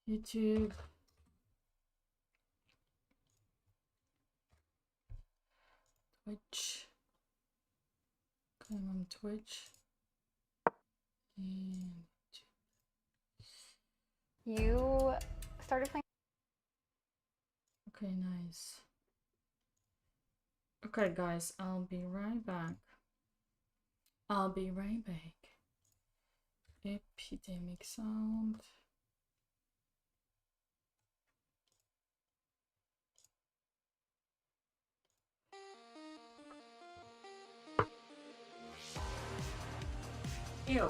YouTube. Twitch. Okay, I'm on Twitch. And you started playing. okay, nice. Okay, guys, I'll be right back. I'll be right back. Epidemic sound. Ew.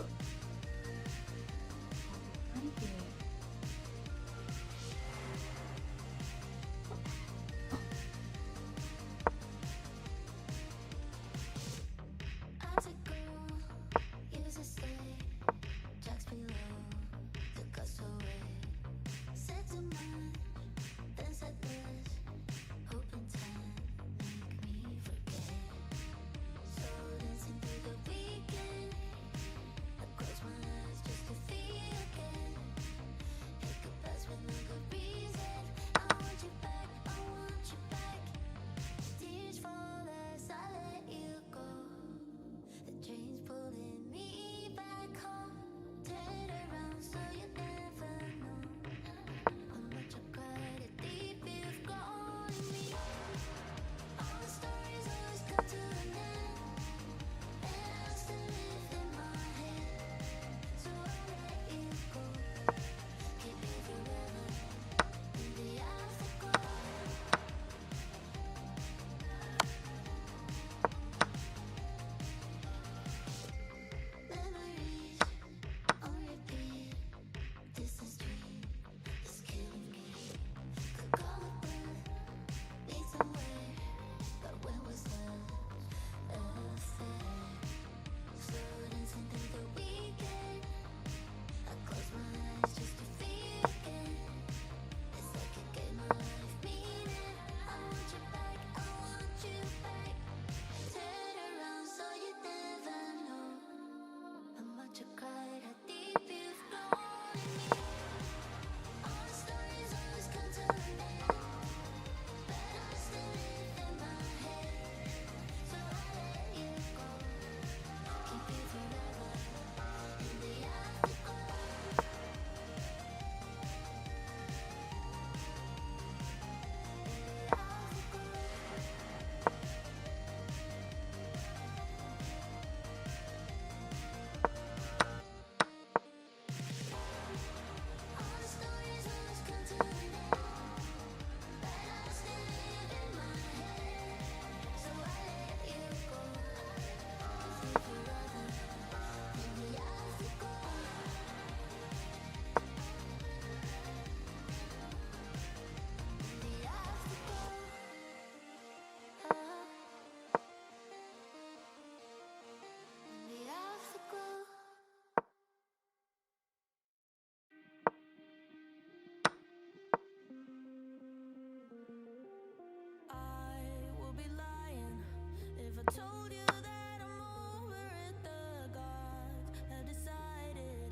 Told you that I'm over it, the gods have decided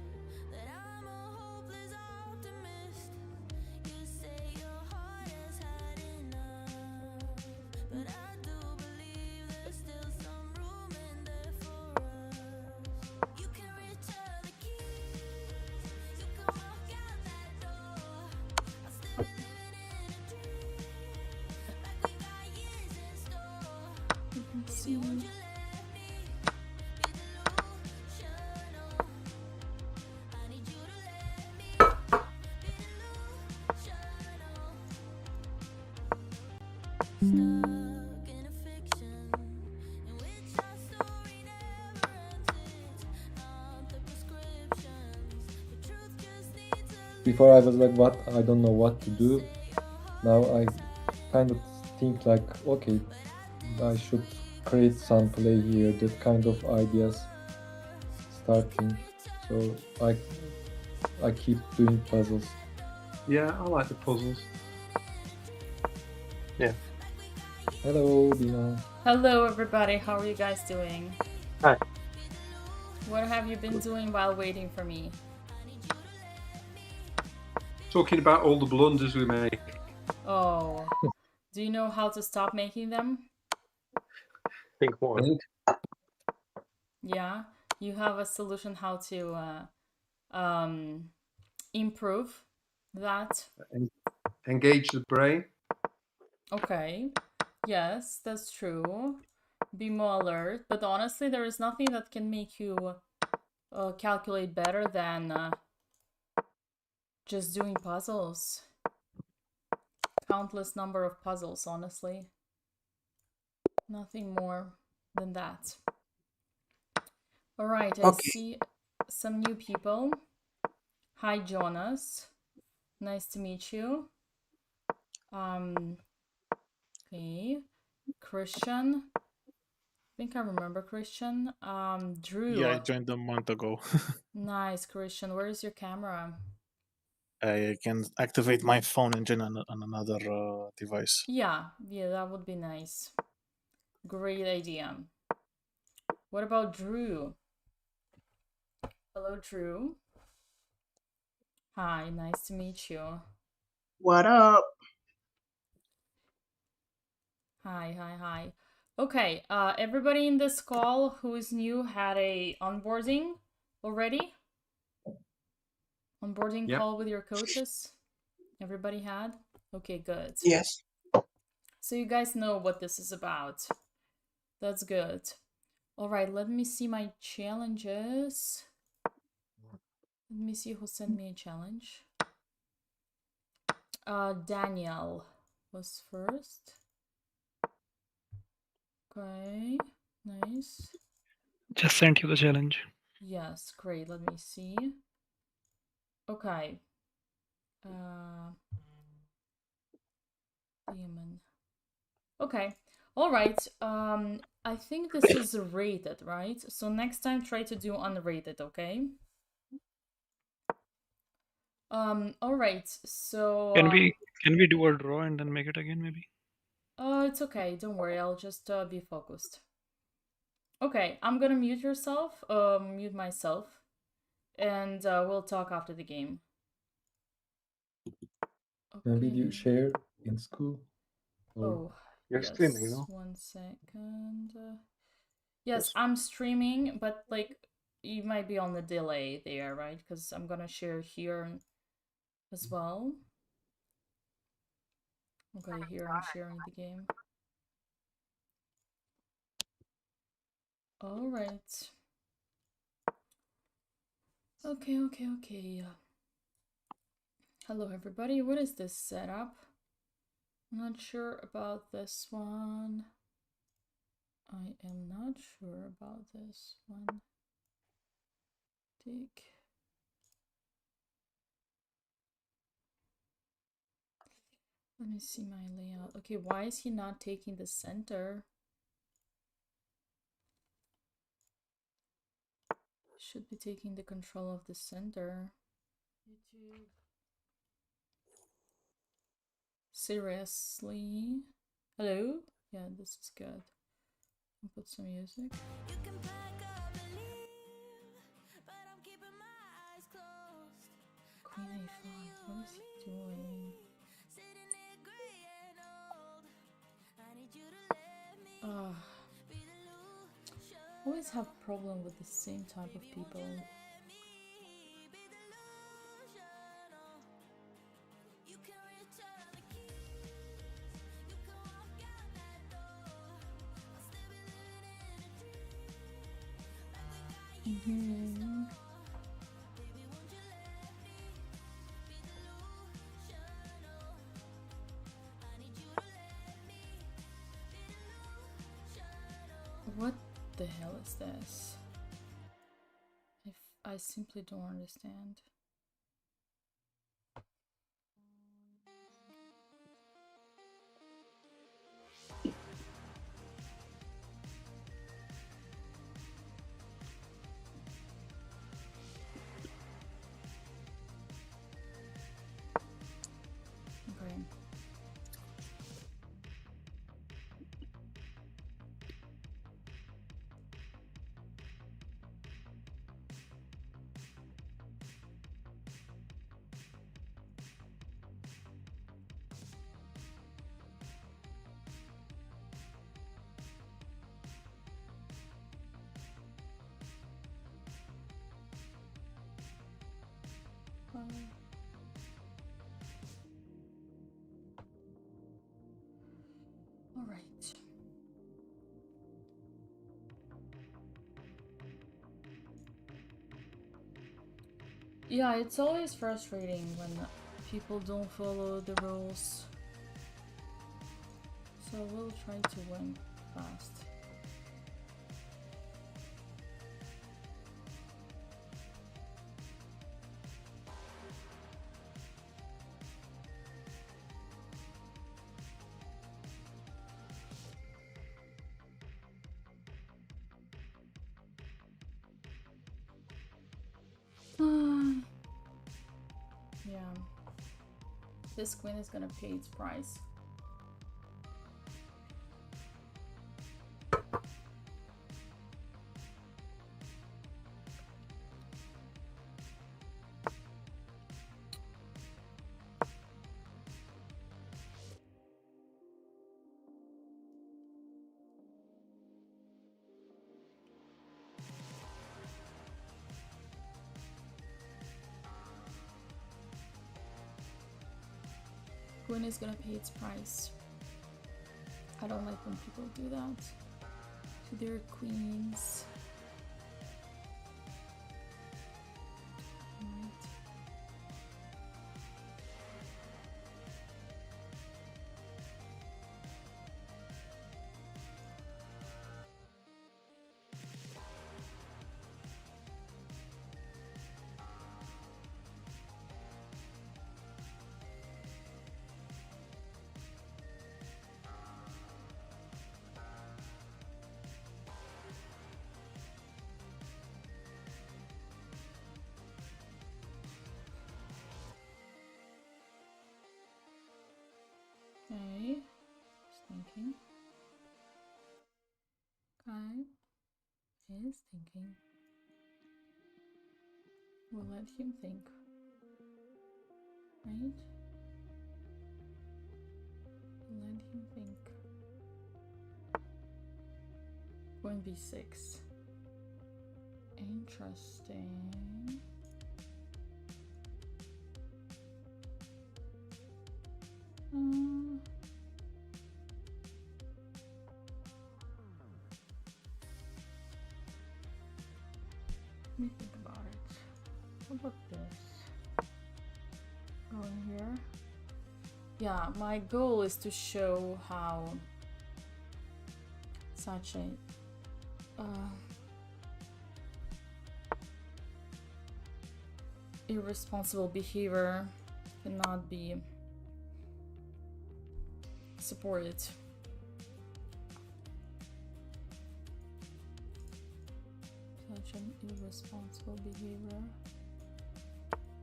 that I'm a hopeless optimist. You say your heart has had enough, but I do believe there's still some room in there for us. You can return the keys, you can walk out that door. I'm still living in a dream, like we got years in store. Baby, won't you let me be the delusional? I need you to let me be delusional. Stuck in a fiction in which our story never ends. It's not the prescriptions. The truth just needs a Before I was like, what? I don't know what to do. Now I kind of think like, okay, I should create some play here, that kind of ideas starting. So I keep doing puzzles. Yeah, I like the puzzles. Yeah. Hello, Dina. Hello, everybody. How are you guys doing? Hi. What have you been doing while waiting for me? Talking about all the blunders we make. Oh, do you know how to stop making them? Think more. Yeah, you have a solution how to improve that. Engage the brain. Okay, yes, that's true. Be more alert, but honestly, there is nothing that can make you calculate better than just doing puzzles. Countless number of puzzles, honestly. Nothing more than that. All right, I see some new people. Hi, Jonas. Nice to meet you. Okay. Christian. I think I remember Christian. Drew. Yeah, I joined a month ago. Nice, Christian. Where is your camera? I can activate my phone engine on another device. Yeah, that would be nice. Great idea. What about Drew? Hello, Drew. Hi, nice to meet you. What up? Hi. Okay, everybody in this call who is new had a onboarding already? Onboarding Yep. call with your coaches? Everybody had? Okay, good. Yes. So you guys know what this is about. That's good. All right, let me see my challenges. Let me see who sent me a challenge. Daniel was first. Okay, nice. Just sent you the challenge. Yes, great. Let me see. Okay. Demon. Okay. All right. I think this is rated, right? So next time try to do unrated, okay? All right. So Can we do a draw and then make it again, maybe? it's okay. Don't worry. I'll just be focused. Okay, I'm gonna mute myself, and we'll talk after the game. Maybe you share in school? Or... Oh, You're yes. streaming, no? 1 second. Yes, I'm streaming, but like you might be on the delay there, right? Because I'm gonna share here as well. Okay, here I'm sharing the game. All right. Okay. Hello, everybody. What is this setup? I'm not sure about this one. I am not sure about this one. Take. Let me see my layout. Okay, why is he not taking the center? Should be taking the control of the center. YouTube. Seriously? Hello? Yeah, this is good. I'll put some music. You can pack up and leave, but I'm keeping my eyes closed. Queen A5, what is he doing? Sitting there gray and old. I need you to let me be the illusion. Always have problem with the same type of people. Let me be the illusion. Oh, you can return the keys. You can walk out that door. I'll still be living in a dream. Like we got years in store. Baby, won't you let me be the illusion? Oh, I need you to let me be the illusion. Oh. What the hell is this? I simply don't understand. Okay. Okay. All right. Yeah, it's always frustrating when people don't follow the rules. So we'll try to win fast. Yeah. This queen is gonna pay its price. Queen is gonna pay its price. I don't like when people do that to their queens. Right. Okay, just thinking. Okay, is thinking. We'll let him think. Right? We'll let him think. Queen b6. Interesting. Let me think about it. How about this? Going here. Yeah, my goal is to show how such a irresponsible behavior cannot be supported. Such an irresponsible behavior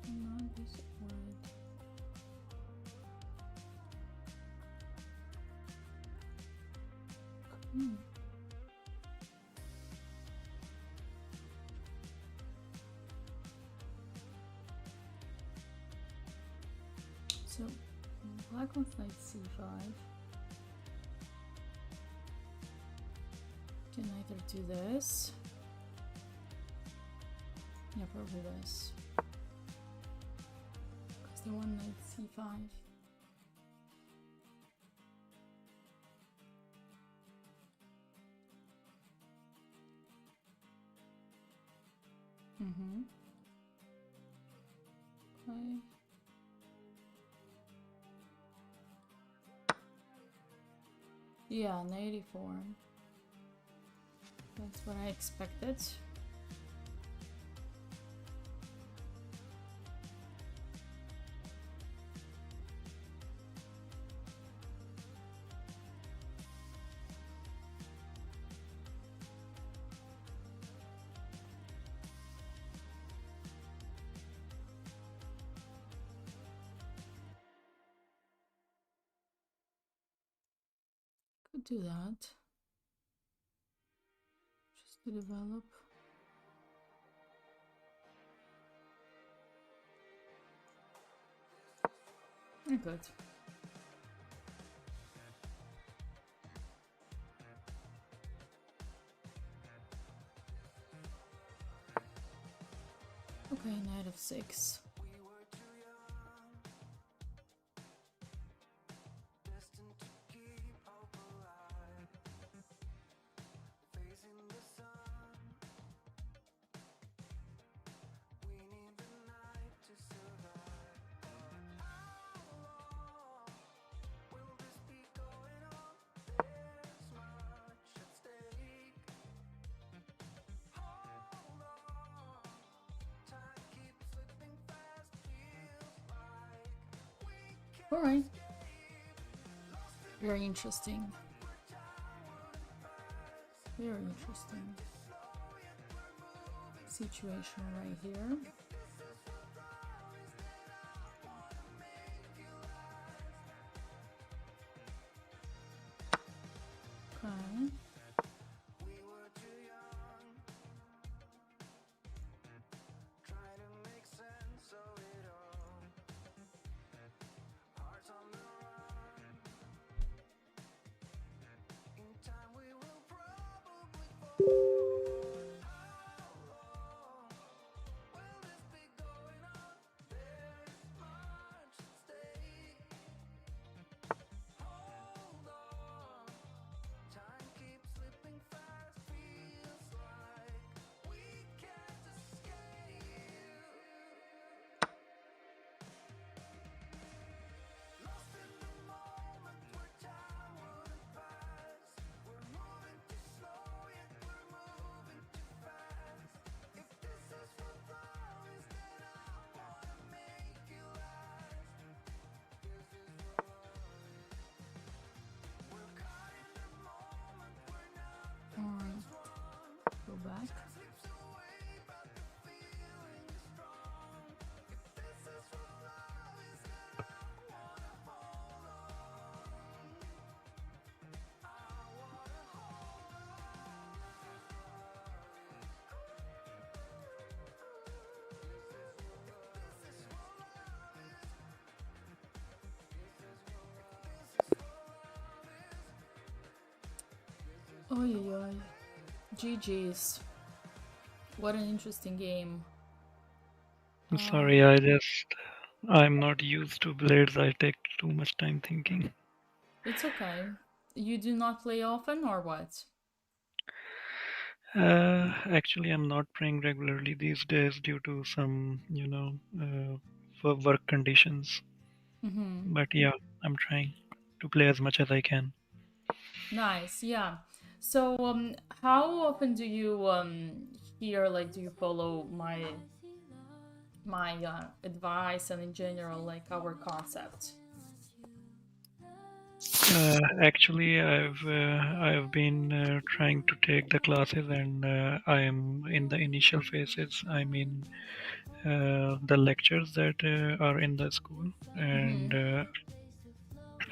cannot be supported. So, black on knight c5 can either do this. Yeah, probably this. Because they want knight c5. Okay. Yeah, 84. That's what I expected. Could do that. Just to develop. Good. Okay, knight of 6. All right. Very interesting. Very interesting situation right here. Okay. All right. Go back. Oi, oi. GG's. What an interesting game. I'm sorry, I'm not used to blades. I take too much time thinking. It's okay. You do not play often or what? Actually, I'm not playing regularly these days due to some, for work conditions. Mm-hmm. But yeah, I'm trying to play as much as I can. Nice, yeah. So, how often do you hear, like, do you follow my advice and in general, like, our concept? Actually, I've been trying to take the classes, and I am in the initial phases. I mean, the lectures that are in the school, and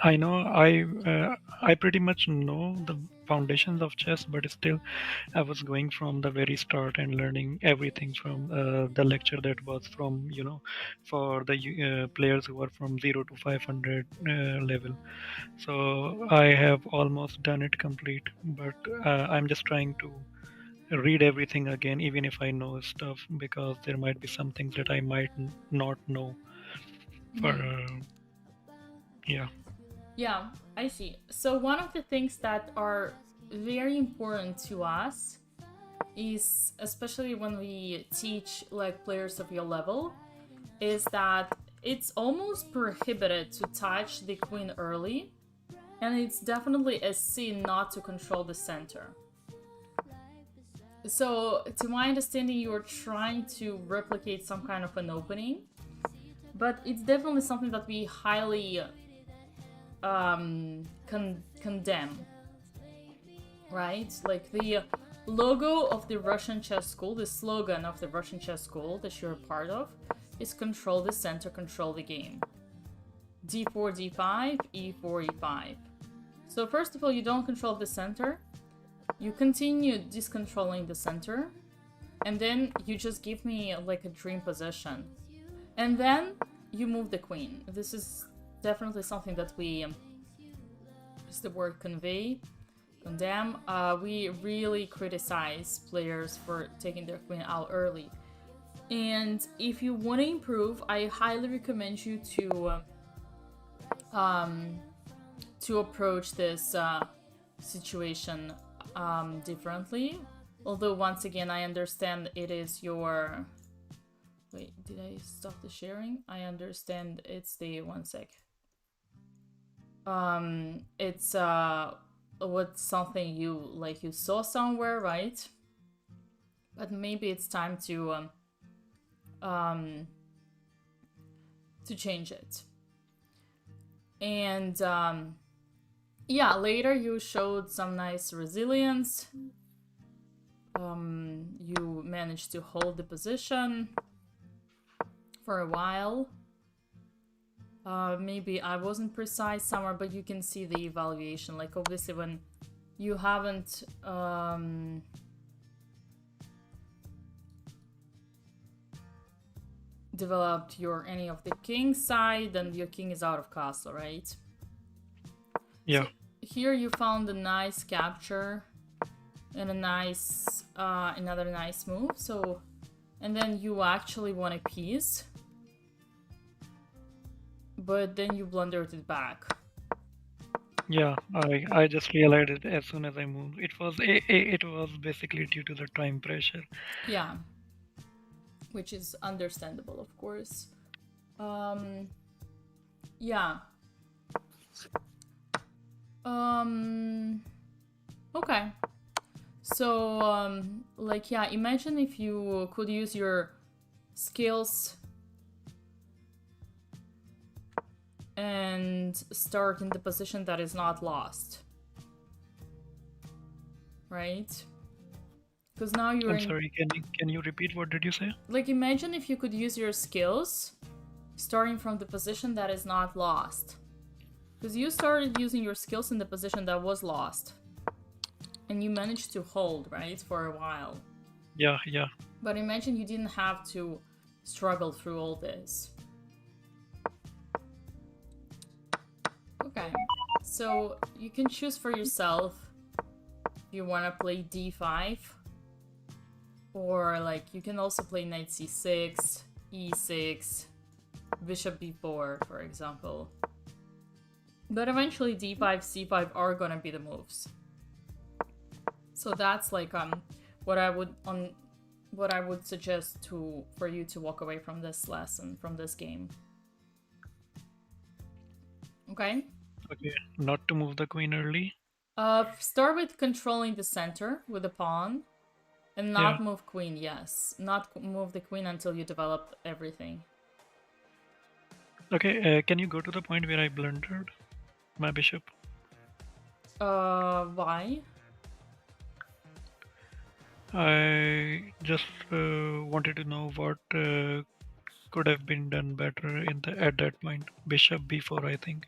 I know I pretty much know the foundations of chess, but still, I was going from the very start and learning everything from the lecture that was from for the players who are from 0 to 500 level. So I have almost done it complete, but I'm just trying to read everything again, even if I know stuff, because there might be some things that I might not know. For yeah. Yeah, I see. So, one of the things that are very important to us is, especially when we teach like players of your level, is that it's almost prohibited to touch the queen early, and it's definitely a sin not to control the center. So, to my understanding, you're trying to replicate some kind of an opening, but it's definitely something that we highly condemn, right? Like the logo of the Russian chess school, the slogan of the Russian chess school that you're a part of, is control the center, control the game. D4, D5, E4, E5. So first of all, you don't control the center. You continue discontrolling the center. And then you just give me like a dream position. And then you move the queen. This is definitely something that we, is the word convey, condemn. We really criticize players for taking their queen out early. And if you want to improve, I highly recommend you to approach this situation differently. Although once again, I understand it is your. Wait, did I stop the sharing? I understand it's the 1 sec. It's what's something you saw somewhere, right? But maybe it's time to change it. And yeah, later you showed some nice resilience. You managed to hold the position for a while. Maybe I wasn't precise somewhere, but you can see the evaluation. Like, obviously, when you haven't developed any of the king side, then your king is out of castle, right? Yeah. So here you found a nice capture and a nice another nice move. So, and then you actually won a piece, but then you blundered it back. Yeah, I just realized it as soon as I moved. It was basically due to the time pressure. Yeah, which is understandable, of course. Yeah. Okay. So, like, yeah, imagine if you could use your skills and start in the position that is not lost. Right? Because now you're I'm sorry, can you repeat what did you say? Like, imagine if you could use your skills starting from the position that is not lost. Because you started using your skills in the position that was lost. And you managed to hold, right, for a while. Yeah. But imagine you didn't have to struggle through all this. Okay, so you can choose for yourself if you want to play d5. Or, like, you can also play knight c6, e6, bishop b4, for example. But eventually d5, c5 are gonna be the moves. So that's like what I would suggest for you to walk away from this lesson, from this game. Okay? Okay, not to move the queen early. Start with controlling the center with a pawn. And not move queen, yes. Not move the queen until you develop everything. Okay, can you go to the point where I blundered my bishop? Why? I just wanted to know what could have been done better at that point. Bishop b4, I think.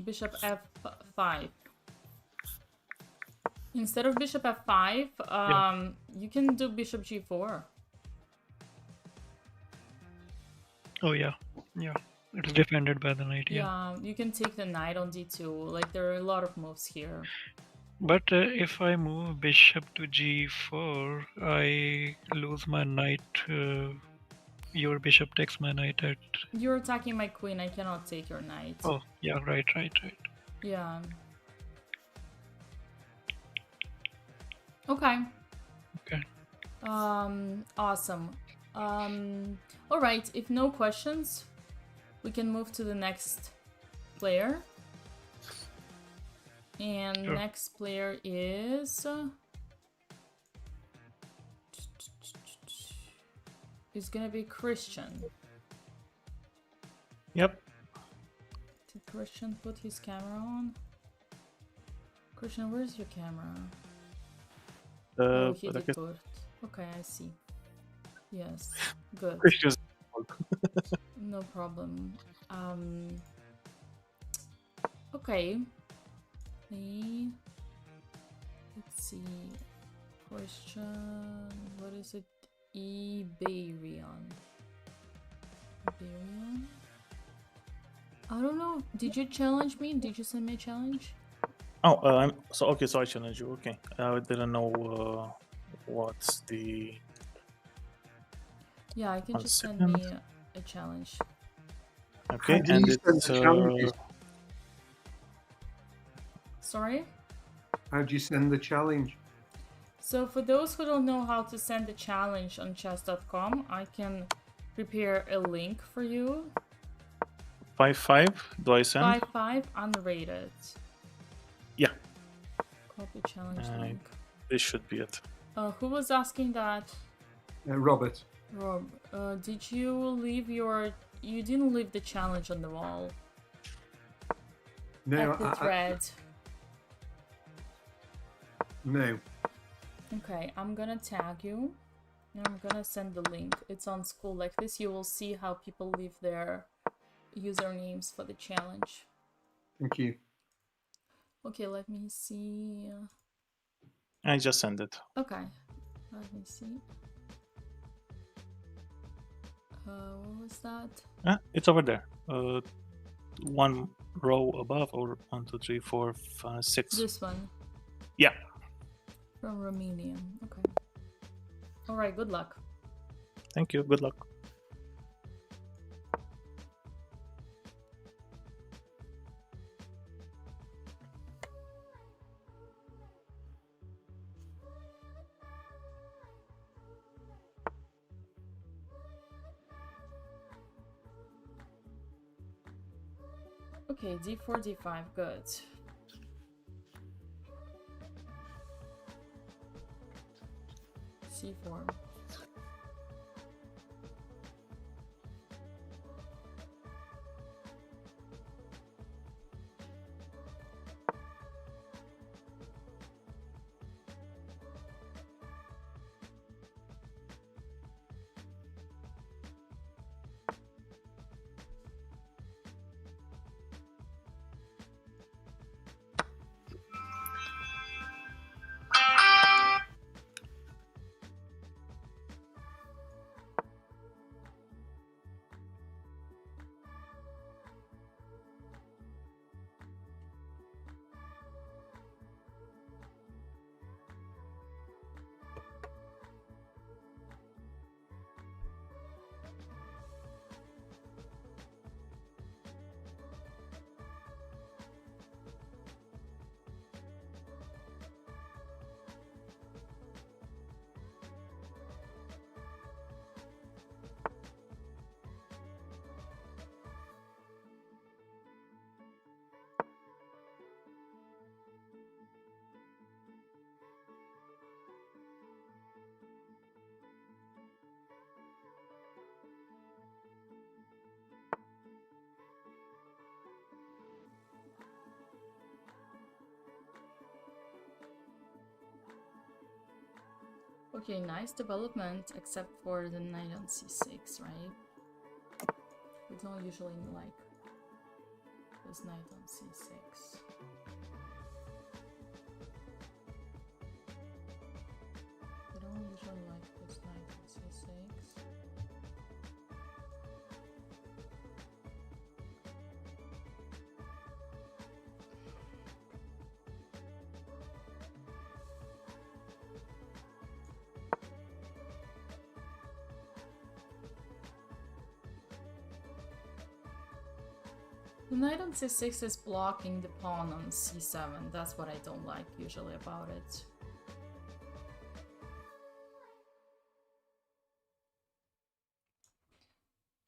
Bishop f5. Instead of bishop f5, you can do bishop g4. Oh yeah. It's defended by the knight. Yeah, you can take the knight on d2. Like, there are a lot of moves here. But if I move bishop to g4, I lose my knight. Your bishop takes my knight at... You're attacking my queen. I cannot take your knight. Oh, yeah, right. Yeah. Okay. Awesome. All right, if no questions, we can move to the next player. And Sure. Next player is gonna be Christian. Yep. Did Christian put his camera on? Christian, where's your camera? Oh, he did put. Okay, I see. Yes, good. Christian's No problem. Okay. Let's see. Question. What is it? Iberian. I don't know. Did you challenge me? Did you send me a challenge? Oh, so I challenge you. Okay, I didn't know what's the. Yeah, I can One just send second. me a challenge. Okay, How do and you send it's the challenges? Sorry? How do you send the challenge? So for those who don't know how to send a challenge on chess.com, I can prepare a link for you. 5-5. Do I send? 5-5 unrated. Yeah. Copy challenge link. This should be it. Who was asking that? Robert. Rob, did you leave you didn't leave the challenge on the wall. No, at the thread. No. Okay, I'm gonna tag you. And I'm gonna send the link. It's on School Like This. You will see how people leave their usernames for the challenge. Thank you. Okay, let me see. I just sent it. Okay, let me see. What was that? It's over there. One row above, or 1, 2, 3, 4, 5, 6. This one. Yeah. From Romania. Okay. All right. Good luck. Thank you. Good luck. Okay, d4, d5. Good. c4. Okay, nice development, except for the knight on c6, right? We don't usually like this knight on c6. We don't usually like this knight on c6. The knight on c6 is blocking the pawn on c7. That's what I don't like usually about it.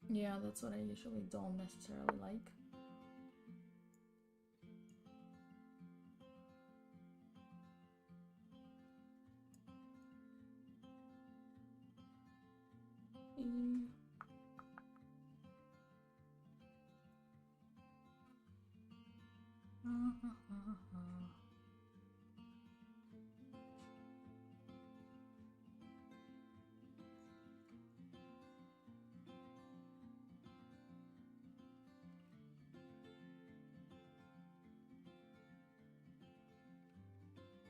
Yeah, that's what I usually don't necessarily like.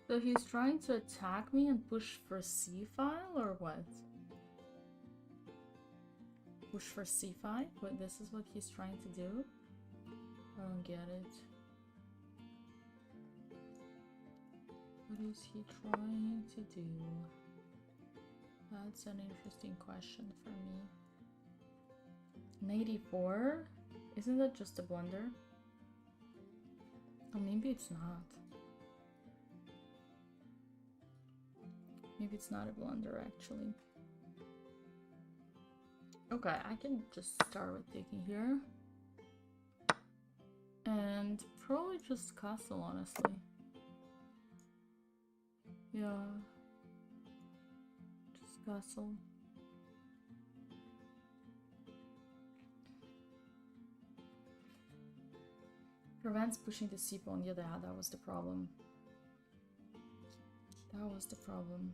So he's trying to attack me and push for c-file or what? Push for c5? But this is what he's trying to do? I don't get it. What is he trying to do? That's an interesting question for me. 94? Isn't that just a blunder? Oh, maybe it's not. Maybe it's not a blunder, actually. Okay, I can just start with taking here. And probably just castle, honestly. Yeah. Just castle. Prevents pushing the C pawn. Yeah, that was the problem. That was the problem.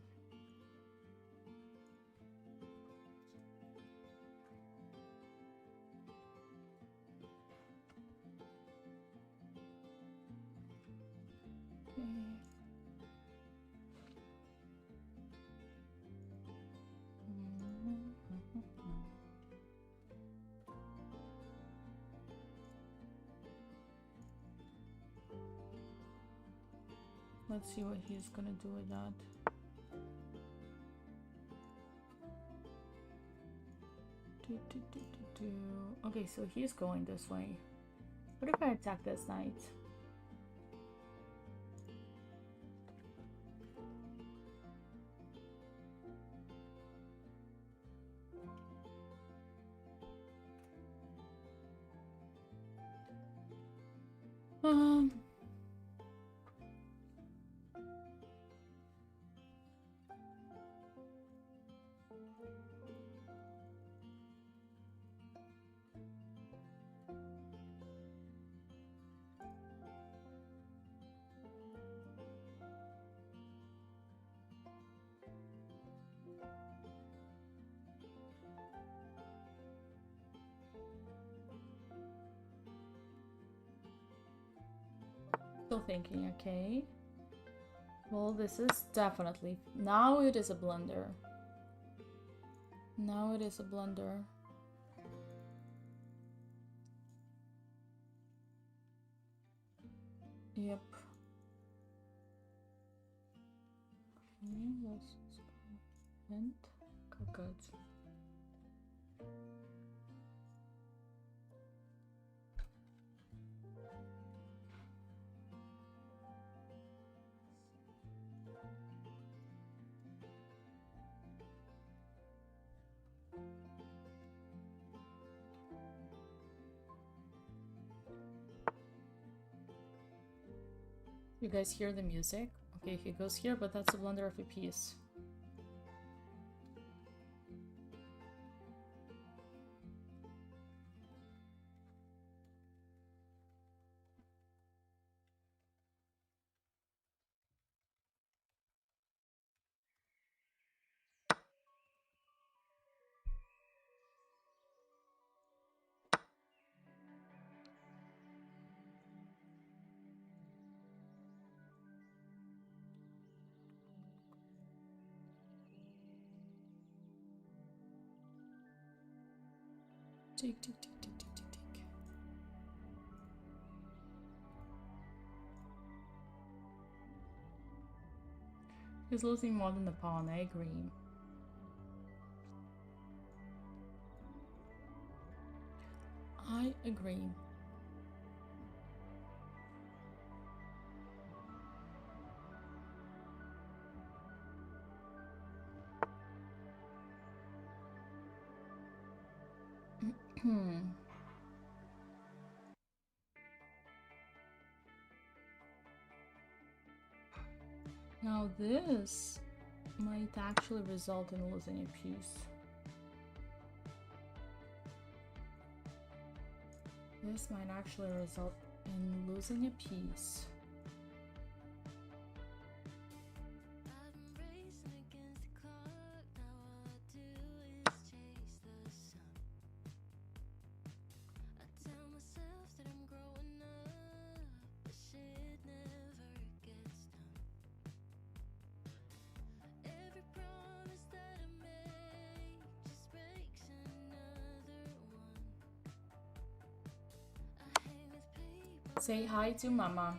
Let's see what he's gonna do with that. Okay, so he's going this way. What if I attack this knight? Um, Still thinking, okay. Well, this is definitely... Now it is a blunder. Now it is a blunder. Yep. Okay, let's go and good. You guys hear the music? Okay, he goes here, but that's a blunder of a piece. Tick, tick, tick, tick, tick, tick, tick. He's losing more than the pawn, I agree. I agree. Now this might actually result in losing a piece. This might actually result in losing a piece. Say hi to Mama.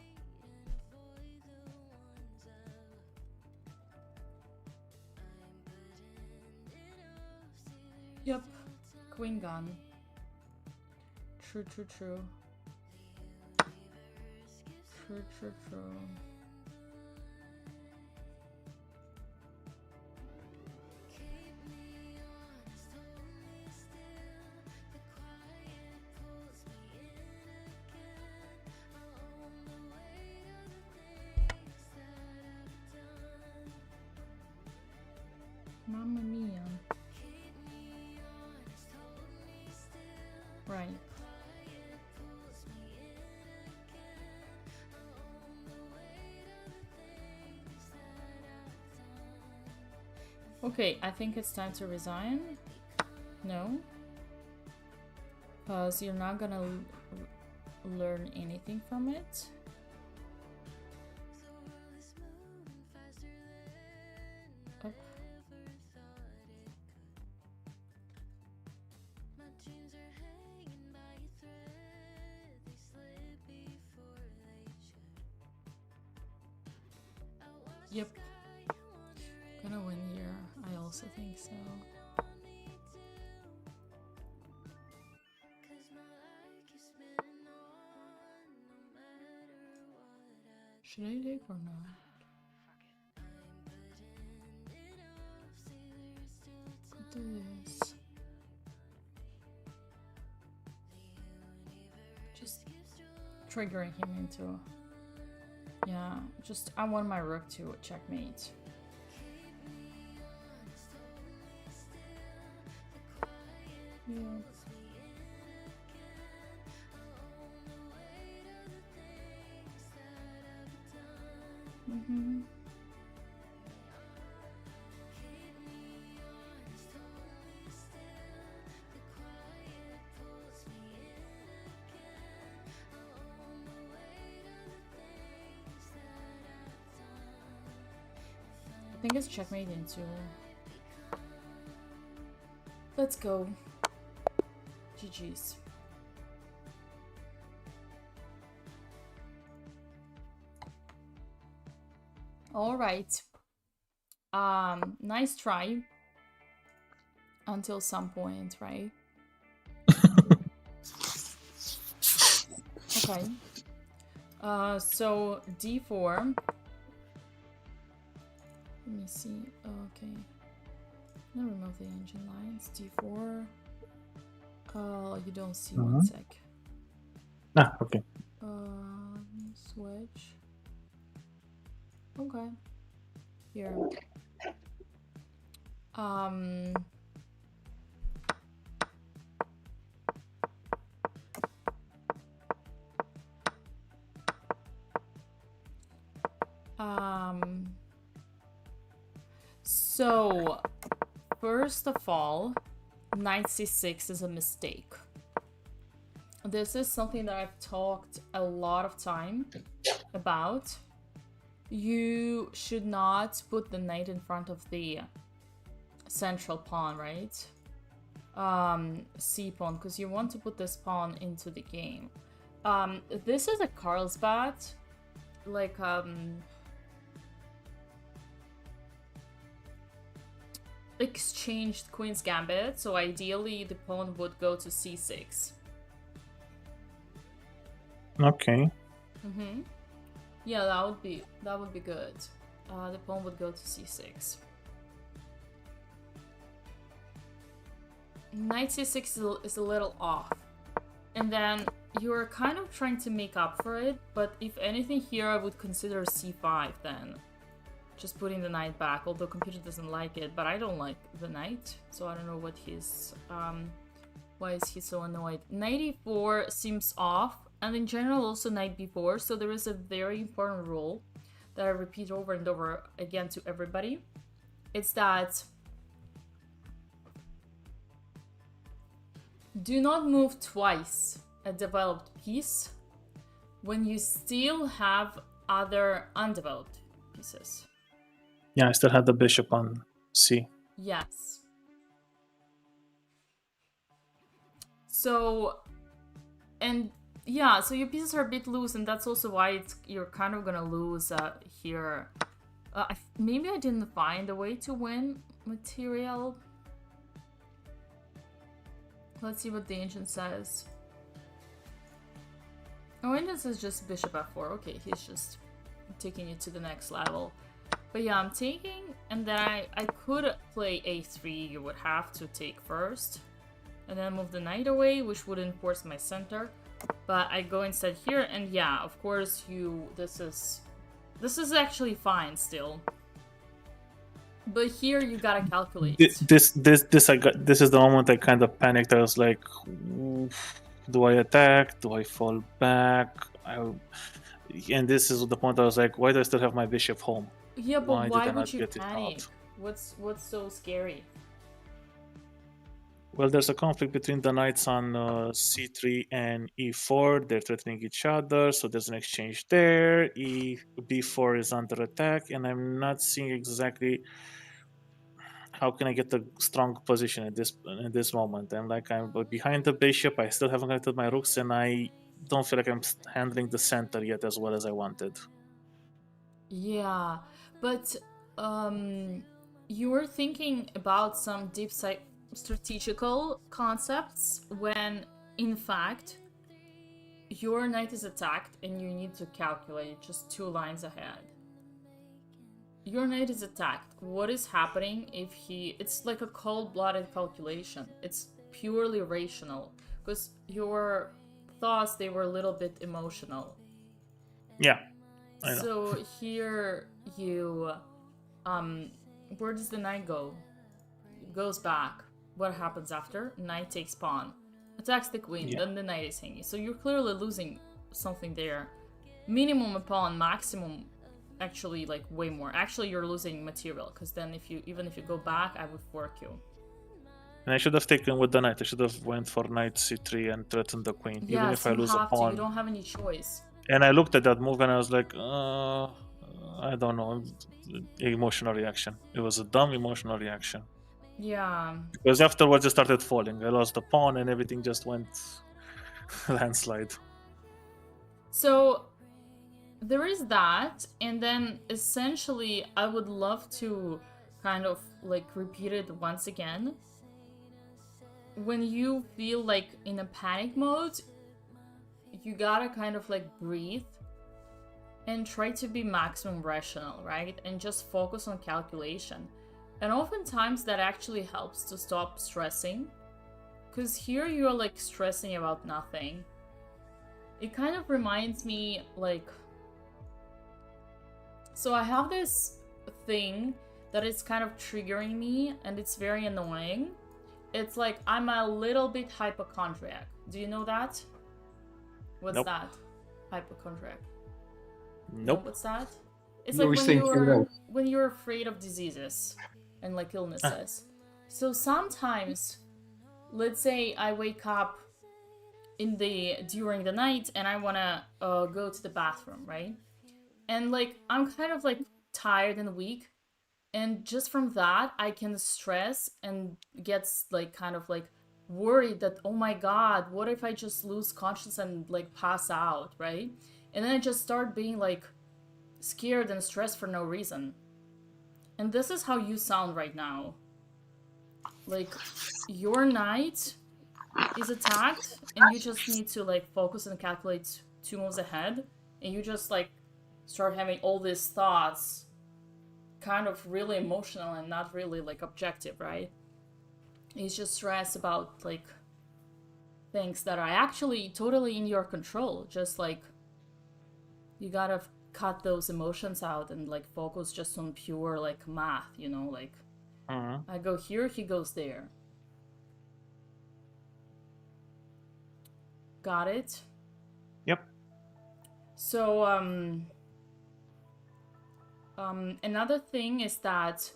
Yep, Queen gun. True, true, true. True, true, true. Mamma mia. Right. Okay, I think it's time to resign. No. Because you're not gonna learn anything from it. Up. Yep. Gonna win here. I also think so. Should I take or not? Could do this. Just triggering him into... Yeah, just I want my rook to checkmate. Yeah. Mm-hmm. I think it's checkmate into. Let's go. GG's. All right. Nice try. Until some point, right? Okay. So d4. Let me see. Okay. I'm gonna remove the engine lines. d4. Oh, you don't see. One sec. Ah, okay. Switch. Okay. Here. So, first of all, knight c6 is a mistake. This is something that I've talked a lot of time about. You should not put the knight in front of the central pawn, right? C pawn, because you want to put this pawn into the game. This is a Carlsbad, like exchanged Queen's Gambit, so ideally the pawn would go to c6. Okay. Mm-hmm. Yeah, that would be good. The pawn would go to c6. Knight c6 is a little off. And then you're kind of trying to make up for it, but if anything here I would consider c5 then. Just putting the knight back, although computer doesn't like it, but I don't like the knight, so I don't know what his why is he so annoyed. Knight e4 seems off, and in general also knight b4, so there is a very important rule that I repeat over and over again to everybody. It's that do not move twice a developed piece when you still have other undeveloped pieces. Yeah, I still had the bishop on C. Yes. So, and yeah, so your pieces are a bit loose, and that's also why you're kind of gonna lose here. Maybe I didn't find a way to win material. Let's see what the ancient says. Oh, and this is just bishop f4. Okay, he's just taking it to the next level. But yeah, I'm taking, and then I could play a3. You would have to take first, and then move the knight away, which would enforce my center. But I go instead here, and yeah, of course this is actually fine still. But here you gotta calculate. This is the moment I kind of panicked. I was like, do I attack? Do I fall back? And this is the point I was like, why do I still have my bishop home? Yeah, but why did I would not you get it panic? out? What's so scary? Well, there's a conflict between the knights on c3 and e4. They're threatening each other, so there's an exchange there. b4 is under attack, and I'm not seeing exactly how can I get a strong position at this moment. I'm behind the bishop. I still haven't connected my rooks, and I don't feel like I'm handling the center yet as well as I wanted. Yeah, but you were thinking about some deep strategical concepts when, in fact, your knight is attacked and you need to calculate just 2 lines ahead. Your knight is attacked. What is happening if he... It's like a cold-blooded calculation. It's purely rational. Because your thoughts, they were a little bit emotional. Yeah, I know. So here you... where does the knight go? It goes back. What happens after? Knight takes pawn. Attacks the queen, then the knight is hanging. So you're clearly losing something there. Minimum a pawn, maximum actually like way more. Actually you're losing material, because then even if you go back, I would fork you. And I should have taken with the knight. I should have went for knight c3 and threatened the queen, Yes, even if I lose a pawn. You don't have any choice. And I looked at that move and I was like, I don't know, emotional reaction. It was a dumb emotional reaction. Yeah. Because afterwards it started falling. I lost the pawn and everything just went landslide. So there is that, and then essentially I would love to kind of like repeat it once again. When you feel like in a panic mode, you gotta kind of like breathe and try to be maximum rational, right? And just focus on calculation. And oftentimes that actually helps to stop stressing, because here you're like stressing about nothing. It kind of reminds me like... So I have this thing that is kind of triggering me, and it's very annoying. It's like I'm a little bit hypochondriac. Do you know that? What's Nope. that? Hypochondriac. Nope. What's that? It's No, like we think you know. when you're afraid of diseases and like illnesses. So sometimes, let's say I wake up during the night and I wanna go to the bathroom, right? And like I'm kind of like tired and weak, and just from that I can stress and get like kind of like worried that, oh my god, what if I just lose consciousness and like pass out, right? And then I just start being like scared and stressed for no reason. And this is how you sound right now. Like your knight is attacked and you just need to like focus and calculate 2 moves ahead, and you just like start having all these thoughts, kind of really emotional and not really like objective, right? It's just stress about like things that are actually totally in your control. Just like you gotta cut those emotions out and like focus just on pure like math, you know, like I go here, he goes there. Got it? Yep. So another thing is that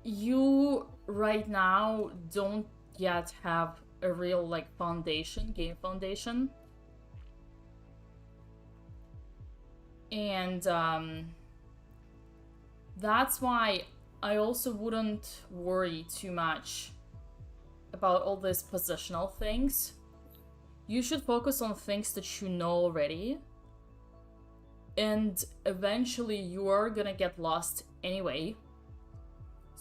you right now don't yet have a real like game foundation. And that's why I also wouldn't worry too much about all these positional things. You should focus on things that you know already. And eventually you are gonna get lost anyway.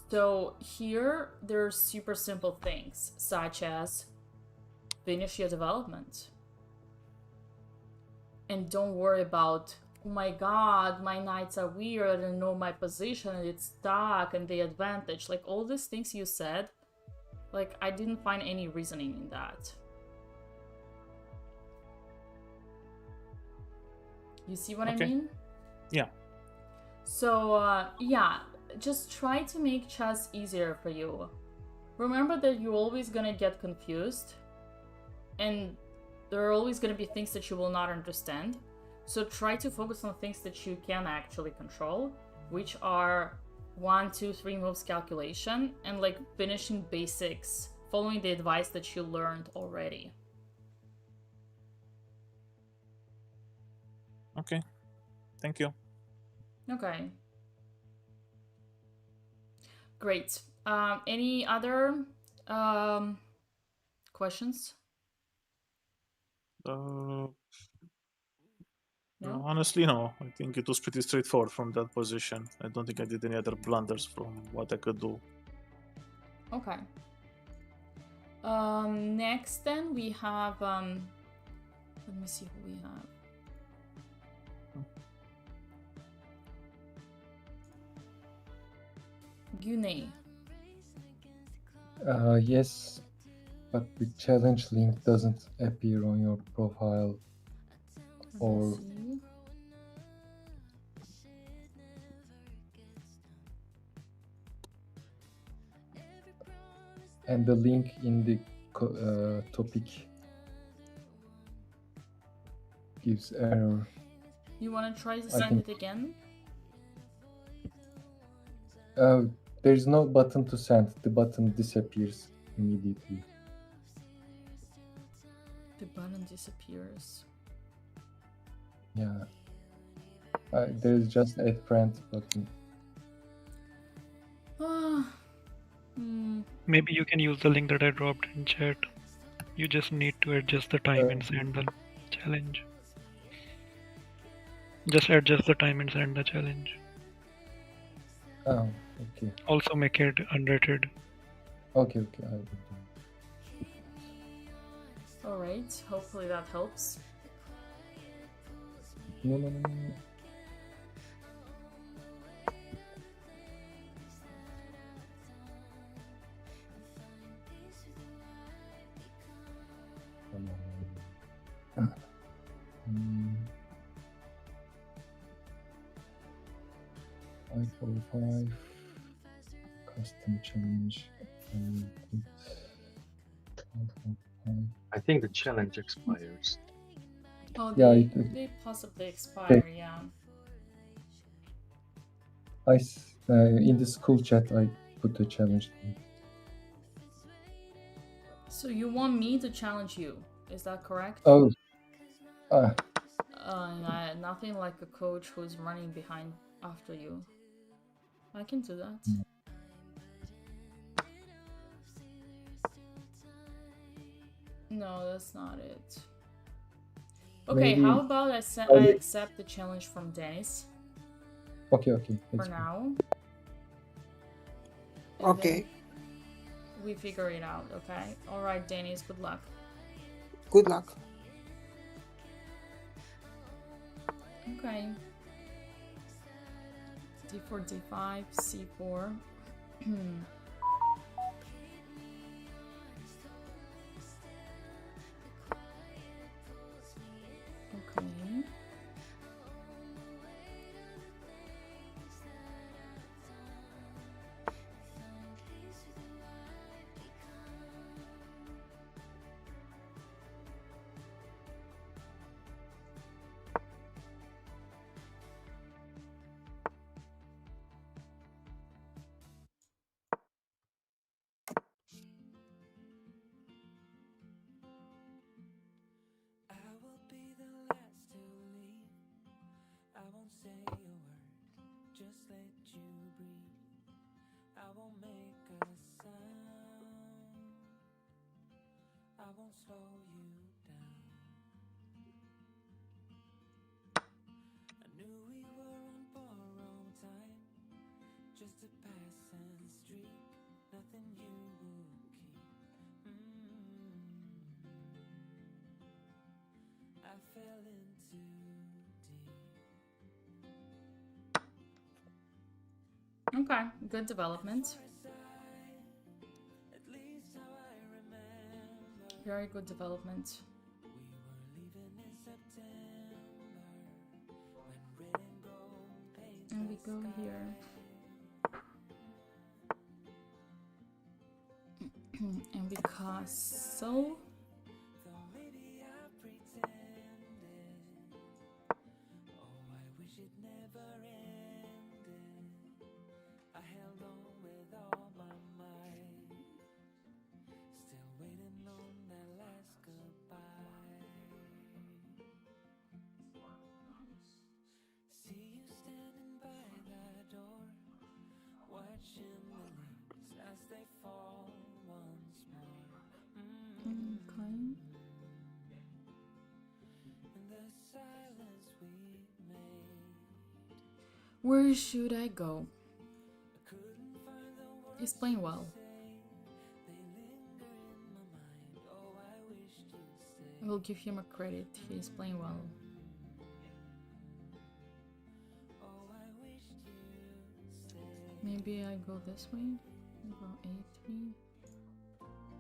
So here there's super simple things, such as finish your development. And don't worry about, oh my god, my knights are weird and know my position and it's stuck and the advantage. Like all these things you said, like I didn't find any reasoning in that. You see what I mean? Yeah. So, yeah, just try to make chess easier for you. Remember that you're always gonna get confused, and there are always gonna be things that you will not understand. So try to focus on things that you can actually control, which are 1, 2, 3 moves calculation and like finishing basics, following the advice that you learned already. Okay, thank you. Okay. Great. Any other questions? No, No? honestly, no. I think it was pretty straightforward from that position. I don't think I did any other blunders from what I could do. Okay. Next then we have let me see who we have. Gune. Yes, but the challenge link doesn't appear on your profile. Or See. and the link in the topic gives error. You want to try to I send think- it again? There's no button to send. The button disappears immediately. The button disappears. Yeah. There's just add friend button. Maybe you can use the link that I dropped in chat. You just need to adjust the time and send the challenge. Just adjust the time and send the challenge. Oh, okay. Also make it unrated. Okay, I will do. Alright, hopefully that helps. No. Five, 545 custom challenge. I think the challenge expires. Oh, Yeah, they possibly expire, yeah. In the school chat, I put the challenge link. So you want me to challenge you, is that correct? Oh. Nothing like a coach who's running behind after you. I can do that. No, that's not it. Okay, Maybe- how about I accept the challenge from Dennis Okay. for now. And Okay. then we figure it out, okay? Alright, Dennis, good luck. Good luck. Okay. D4, D5, C4. Okay. I will be the last to leave. I won't say a word, just let you breathe. I won't make a sound. I won't slow you down. I knew we were on borrowed time, just a passing streak, nothing you will keep. I fell in too deep. Okay, good development. At least how I remember. Very good development. We were leaving in September when red and gold paint And we the go sky. here. And we castle. Though maybe I pretended. Oh, I wish it never ended. I Where should I go? He's playing well. I will give him a credit. He's playing well. Maybe I go this way. I go A3,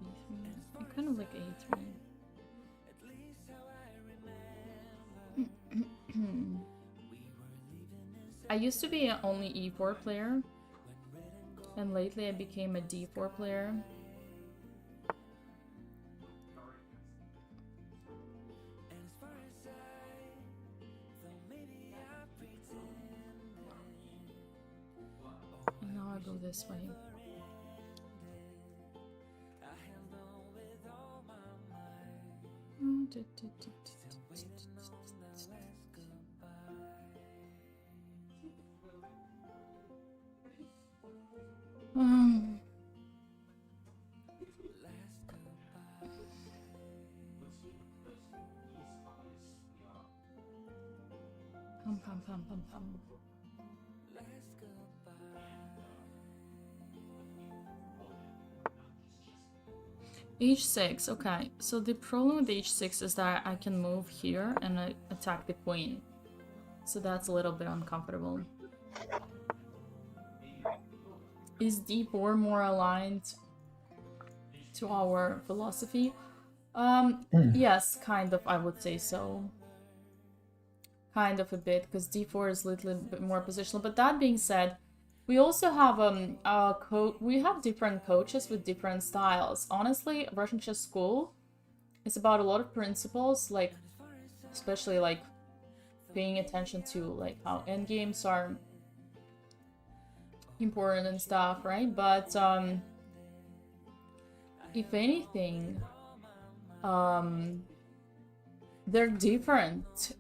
B3. I kind of like A3. I used to be an only E4 player, and lately I became a D4 player. And now I go this way. Um, pum, pum, pum, pum. H6, okay. So the problem with H6 is that I can move here and attack the queen. So that's a little bit uncomfortable. Is D4 more aligned to our philosophy? Yes, kind of, I would say so. Kind of a bit, because D4 is a little bit more positional. But that being said, we also have we have different coaches with different styles. Honestly, Russian chess school is about a lot of principles, like especially like paying attention to like how endgames are important and stuff, right? But if anything, they're different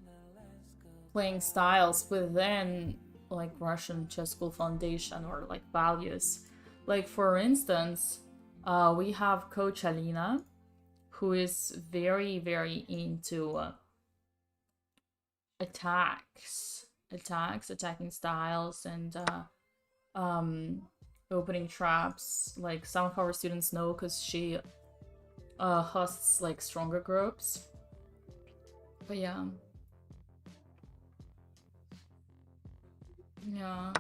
playing styles within like Russian chess school foundation or like values. Like for instance, we have Coach Alina, who is very, very into attacking styles and opening traps. Like some of our students know because she hosts like stronger groups. But yeah. Yeah.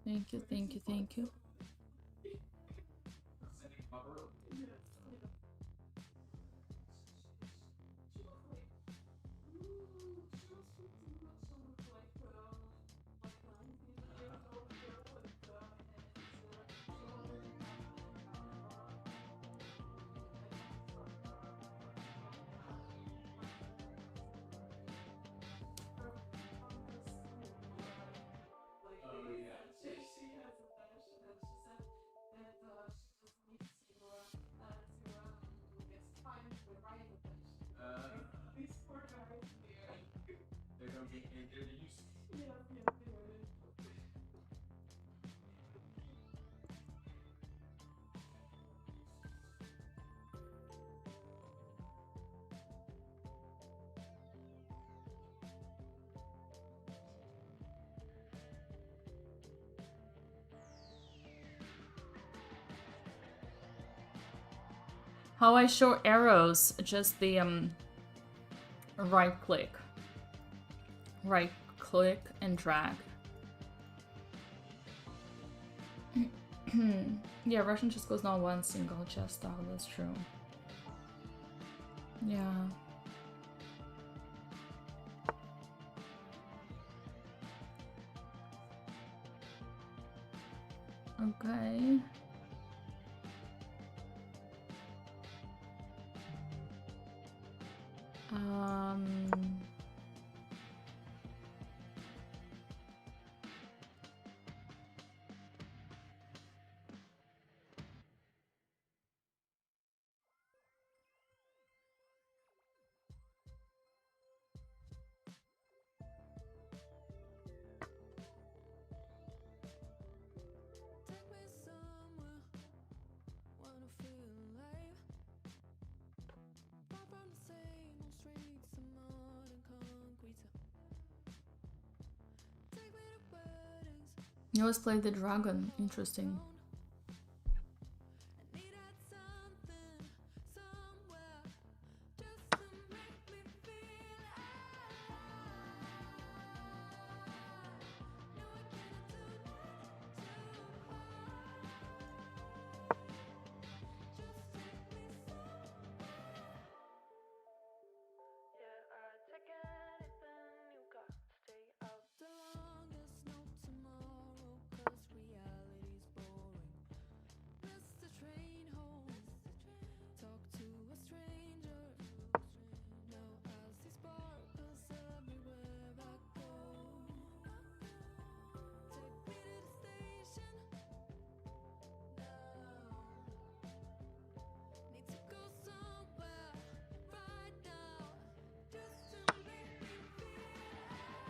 Thank you, thank you, thank you. How I show arrows, just the right click and drag. Yeah, Russian chess goes not one single chess style, that's true. Yeah. Okay. You always play the dragon. Interesting.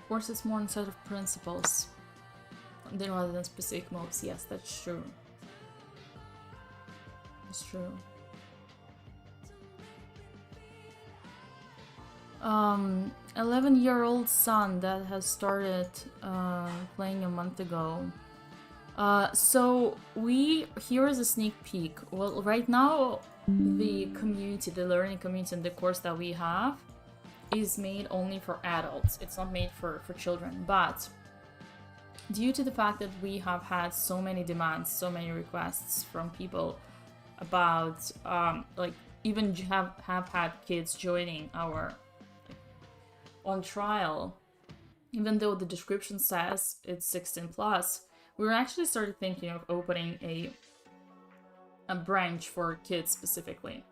Course is more on set of principles than rather than specific moves. Yes, that's true. It's true. 11-year-old son that has started playing a month ago. So here is a sneak peek. Well, right now the community, the learning community, and the course that we have is made only for adults. It's not made for children. But due to the fact that we have had so many demands, so many requests from people about like even have had kids joining our on trial, even though the description says it's 16 plus, we actually started thinking of opening a branch for kids specifically,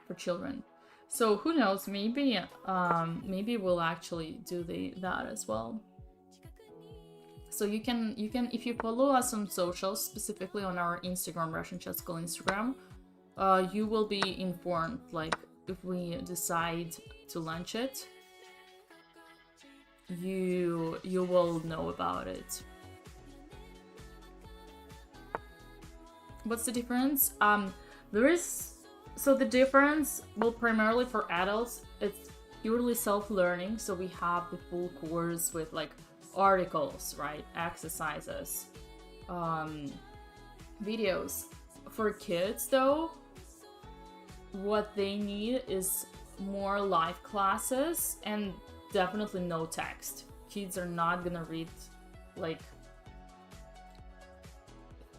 for children. So who knows? Maybe we'll actually do that as well. So you can if you follow us on socials, specifically on our Instagram, Russian Chess School Instagram, you will be informed. Like if we decide to launch it, you will know about it. What's the difference? So the difference, well, primarily for adults, it's purely self-learning. So we have the full course with like articles, right? Exercises, videos. For kids though, what they need is more live classes and definitely no text. Kids are not gonna read like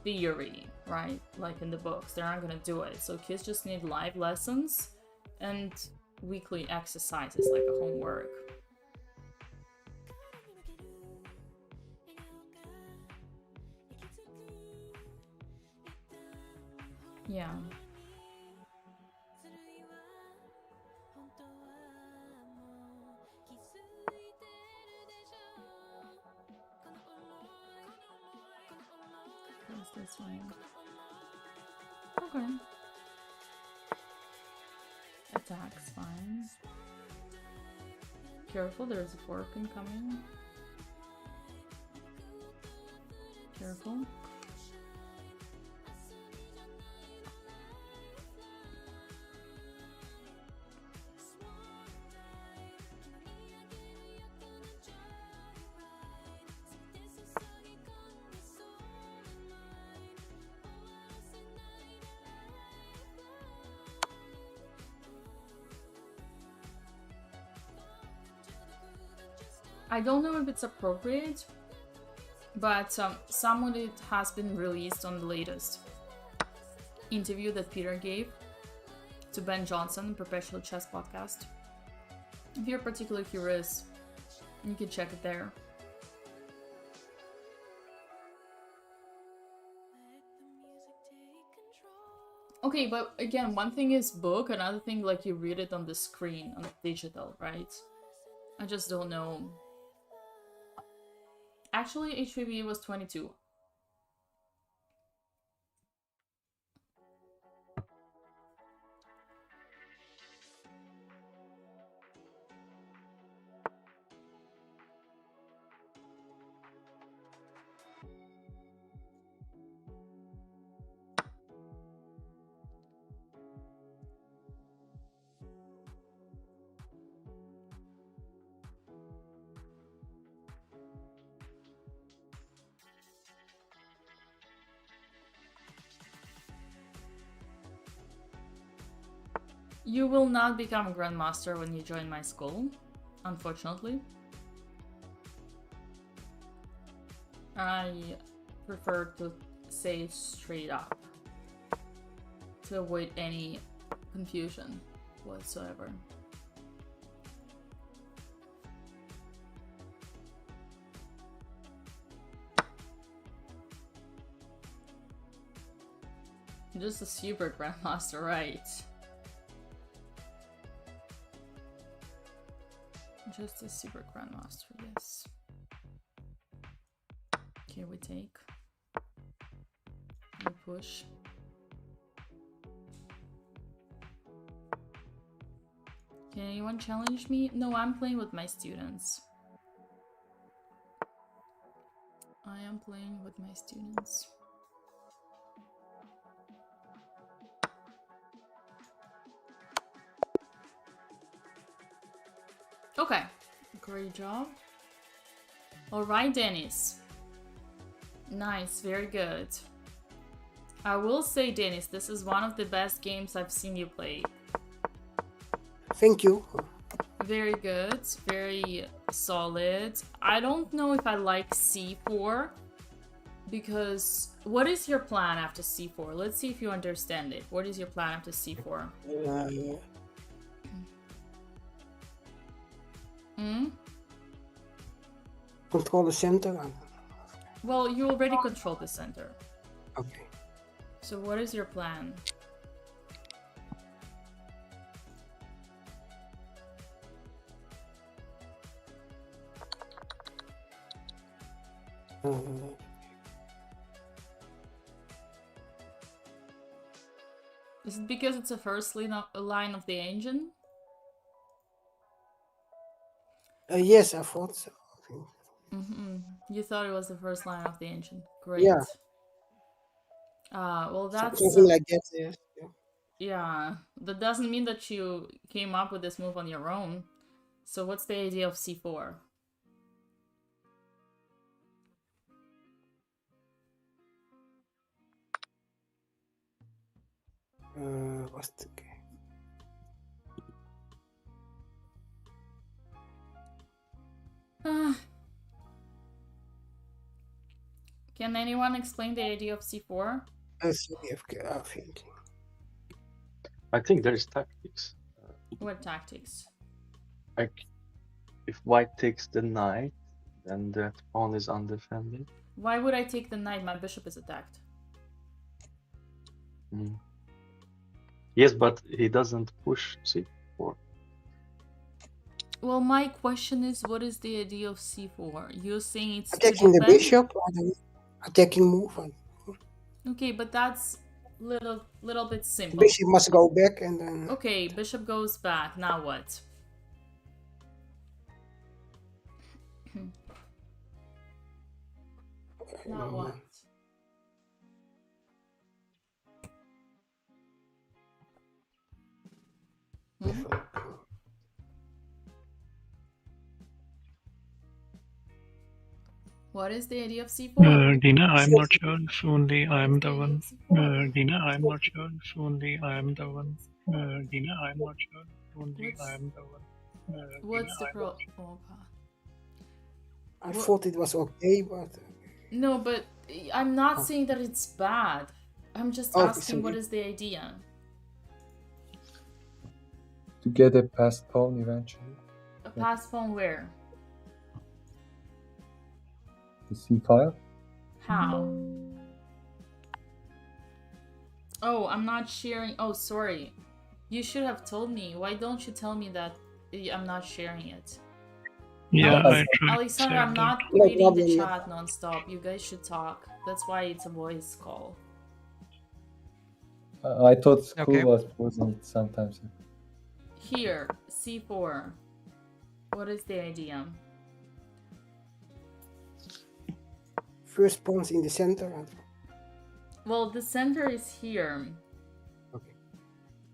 theory, right? Like in the books, they're not gonna do it. So kids just need live lessons and weekly exercises like a homework. Yeah. What's this one? Okay. Attack's fine. Careful, there's a fork incoming. Careful. I don't know if it's appropriate, but some of it has been released on the latest interview that Peter gave to Ben Johnson, Perpetual Chess Podcast. If you're particularly curious, you can check it there. Okay, but again, one thing is book, another thing like you read it on the screen, on the digital, right? I just don't know. Actually, HPV was 22. You will not become a grandmaster when you join my school, unfortunately. I prefer to say it straight up to avoid any confusion whatsoever. Just a super grandmaster, right? Just a super grandmaster, yes. Okay, we take. We push. Can anyone challenge me? No, I'm playing with my students. I am playing with my students. Okay, great job. All right, Dennis. Nice, very good. I will say, Dennis, this is one of the best games I've seen you play. Thank you. Very good, very solid. I don't know if I like C4, because what is your plan after C4? Let's see if you understand it. What is your plan after C4? Control the center. Well, you already control the center. Okay. So what is your plan? Is it because it's the first line of the engine? Yes, I thought so. You thought it was the first line of the engine. Great. Yeah. Well, that's something like that. Yes. yeah. That doesn't mean that you came up with this move on your own. So what's the idea of C4? What's the game? Can anyone explain the idea of C4? I think. I think there is tactics. What tactics? Like, if white takes the knight, then that pawn is undefended. Why would I take the knight? My bishop is attacked. Yes, but he doesn't push c4. Well, my question is, what is the idea of C4? You're saying it's attacking the bishop or the attacking move. Okay, but that's little bit simple. The bishop must go back and then. Okay, bishop goes back. Now what? Now what? What is the idea of C4? Dina, I'm not sure if only I'm the one. Dina, I'm not sure if only I'm the one. Dina, I'm not sure if only I'm the one. What's the problem? Oh, I thought it was okay, but. No, but I'm not saying that it's bad. I'm just asking what is the idea? To get a passed pawn eventually. A passed pawn where? The C file. How? Oh, I'm not sharing. Oh, sorry. You should have told me. Why don't you tell me that I'm not sharing it? Yeah, I tried. Alexander, I'm not reading the chat non-stop. You guys should talk. That's why it's a voice call. I thought school was pausing it sometimes. Here, C4. What is the idea? First pawns in the center. Well, the center is here. Okay.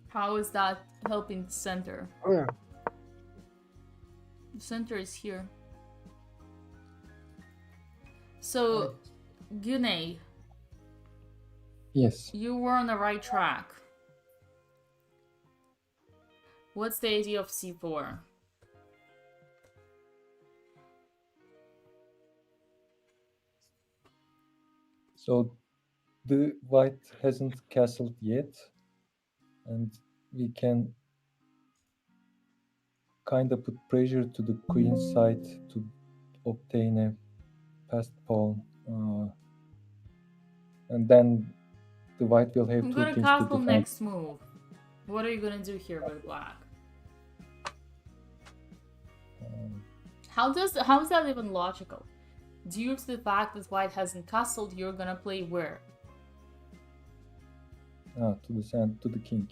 How is that helping the center? Oh yeah. The center is here. So, Gunay. Yes. You were on the right track. What's the idea of c4? So the white hasn't castled yet, and we can kind of put pressure to the queen side to obtain a passed pawn, and then the white will have I'm two gonna things to castle defend. next move. What are you gonna do here with black? How is that even logical? Due to the fact that white hasn't castled, you're gonna play where? To the sand, to the king.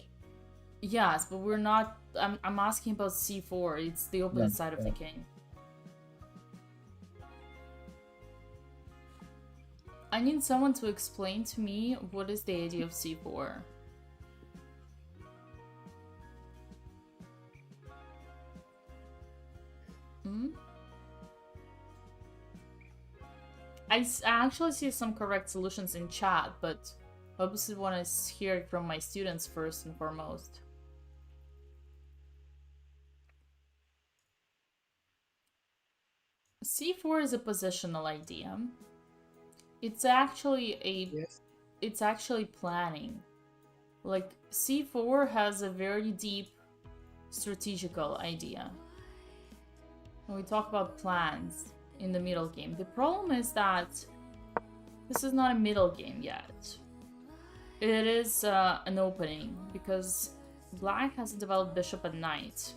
Yes, but we're not. I'm asking about c4. It's the opposite side of the king. I need someone to explain to me what is the idea of c4. I actually see some correct solutions in chat, but obviously want to hear it from my students first and foremost. c4 is a positional idea. It's actually it's actually planning. Like c4 has a very deep strategical idea. When we talk about plans in the middle game, the problem is that this is not a middle game yet. It is an opening because black has developed bishop and knight.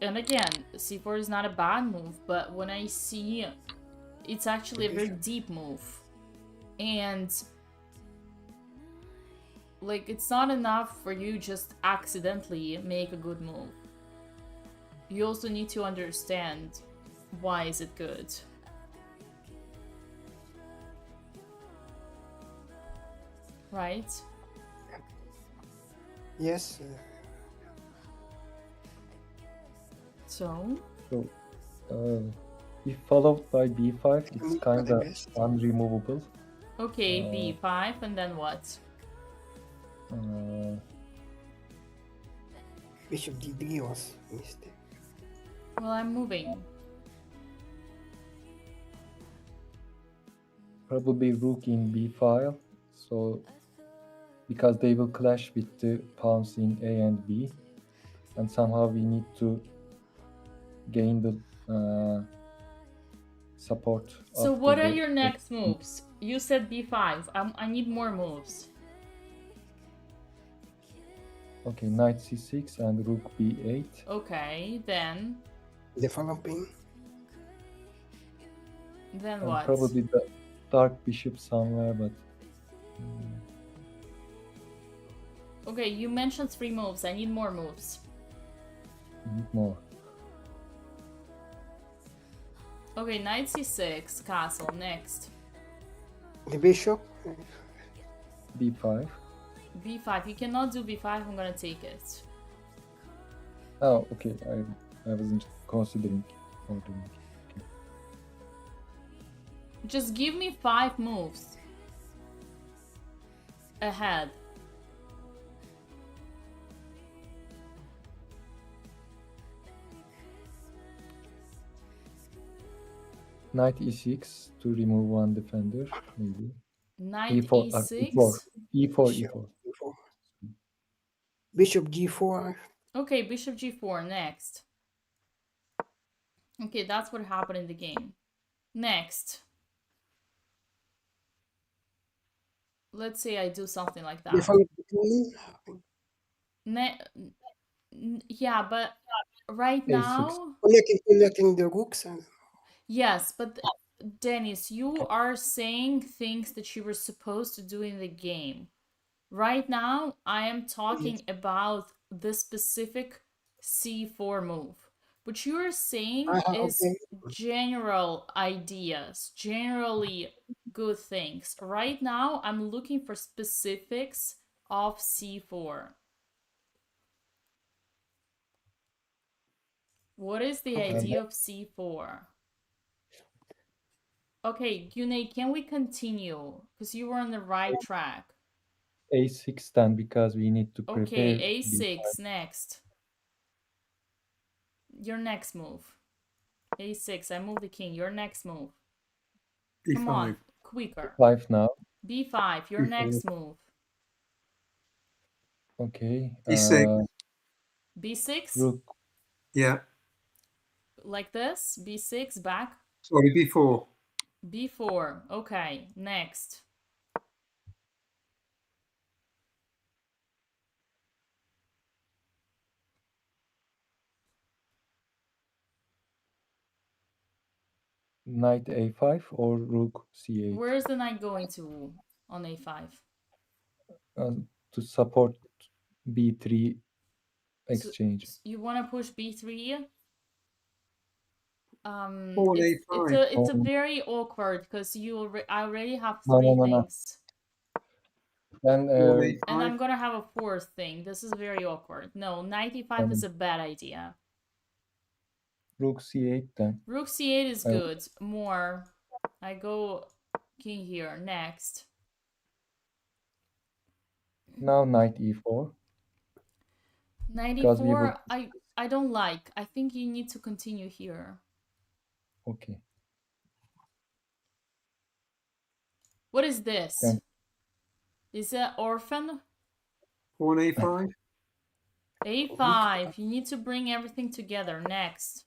And again, c4 is not a bad move, but when I see it's actually a very deep move. And like it's not enough for you just accidentally make a good move. You also need to understand why is it good. Right? Yes. So, if followed by b5, it's kind of unremovable. Okay, b5, and then what? Bishop d3 was a mistake. Well, I'm moving. Probably rook in b file, so because they will clash with the pawns in a and b, and somehow we need to gain the support. So what are your next moves? You said b5. I need more moves. Okay, knight c6 and rook b8. Okay, then. Developing. Then and what? Probably the dark bishop somewhere, but. Okay, you mentioned 3 moves. I need more moves. Need more. Okay, knight c6, castle, next. The bishop. b5. b5. You cannot do b5. I'm gonna take it. Oh, okay. I wasn't considering doing it. Okay. Just give me 5 moves ahead. Knight e6 to remove one defender, maybe. Knight e4, e6. e4. Bishop g4. Okay, bishop g4 next. Okay, that's what happened in the game. Next. Let's say I do something like that. Yeah, but right now... Connecting the rooks. Yes, but Dennis, you are saying things that you were supposed to do in the game. Right now, I am talking about the specific c4 move. What you are saying is general ideas, generally good things. Right now, I'm looking for specifics of c4. What is the idea of c4? Okay, Yune, can we continue? Because you were on the right track. a6 then, because we need to prepare Okay, b5. a6 next. Your next move. a6, I move the king. Your next move. Come on, D5. quicker. 5 now. b5, your D4. next move. Okay. D6. b6, Rook. Yeah. like this. b6, back. Sorry, B4. b4, okay, next. Knight a5 or rook c8. Where is the knight going to on a5? To support b3 So exchange. you want to push b3? Pawn A5. It's a very awkward because I already have No, three no, no, no. things. Then Pawn And A5. I'm gonna have a fourth thing. This is very awkward. No, knight e5 is a bad idea. rook c8 then. Rook c8 is good. More. I go king here. Next. Now knight e4. Knight Because we would. e4, I don't like. I think you need to continue here. Okay. What is this? Then Is it orphan? Pawn A5. a5. You need to bring everything together. Next.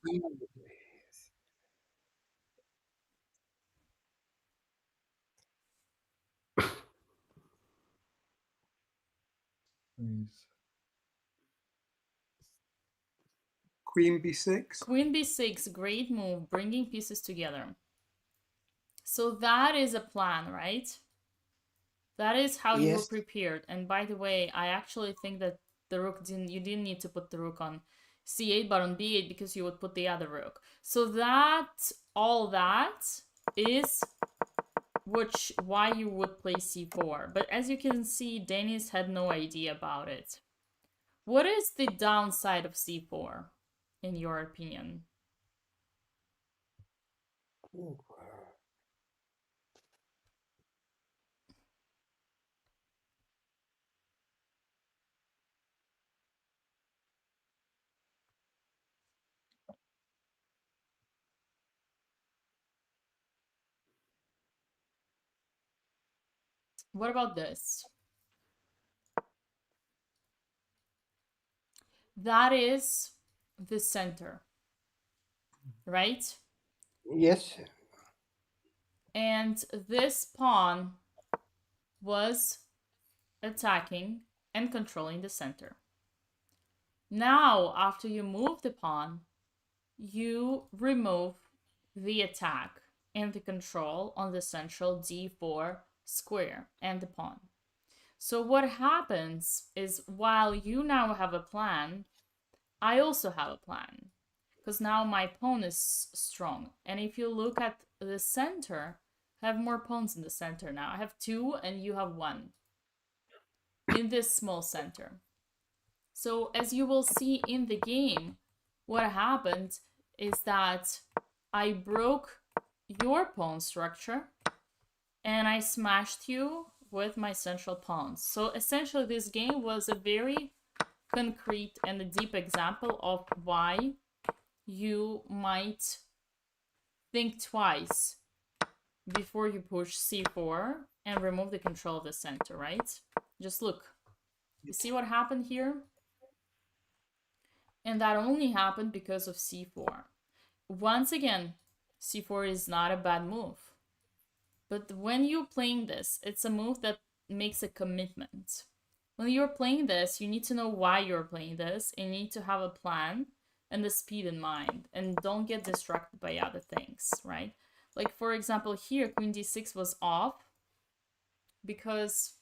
Queen B6. Queen b6, great move, bringing pieces together. So that is a plan, right? That is how you were Yes. prepared. And by the way, I actually think that the rook you didn't need to put the rook on c8 but on b8 because you would put the other rook. So all that is why you would play c4. But as you can see, Denis had no idea about it. What is the downside of c4, in your opinion? What about this? That is the center, right? Yes. And this pawn was attacking and controlling the center. Now, after you move the pawn, you remove the attack and the control on the central d4 square and the pawn. So what happens is, while you now have a plan, I also have a plan, because now my pawn is strong. And if you look at the center, I have more pawns in the center now. I have 2 and you have 1 in this small center. So as you will see in the game, what happened is that I broke your pawn structure and I smashed you with my central pawns. So essentially this game was a very concrete and a deep example of why you might think twice before you push c4 and remove the control of the center, right? Just look. You see what happened here? And that only happened because of c4. Once again, c4 is not a bad move. But when you're playing this, it's a move that makes a commitment. When you're playing this, you need to know why you're playing this. You need to have a plan and the speed in mind. And don't get distracted by other things, right? Like, for example, here, queen d6 was off because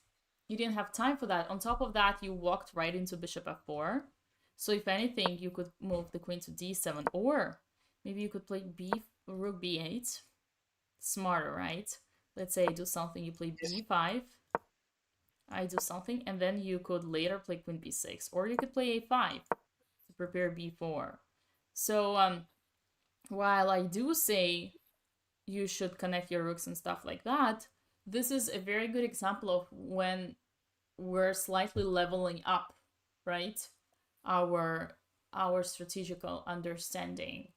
you didn't have time for that. On top of that, you walked right into bishop f4. So if anything, you could move the queen to d7, or maybe you could play rook b8. Smarter, right? Let's say I do something, you play b5. I do something, and then you could later play queen b6, or you could play a5 to prepare b4. So while I do say you should connect your rooks and stuff like that, this is a very good example of when we're slightly leveling up, right? Our strategical understanding.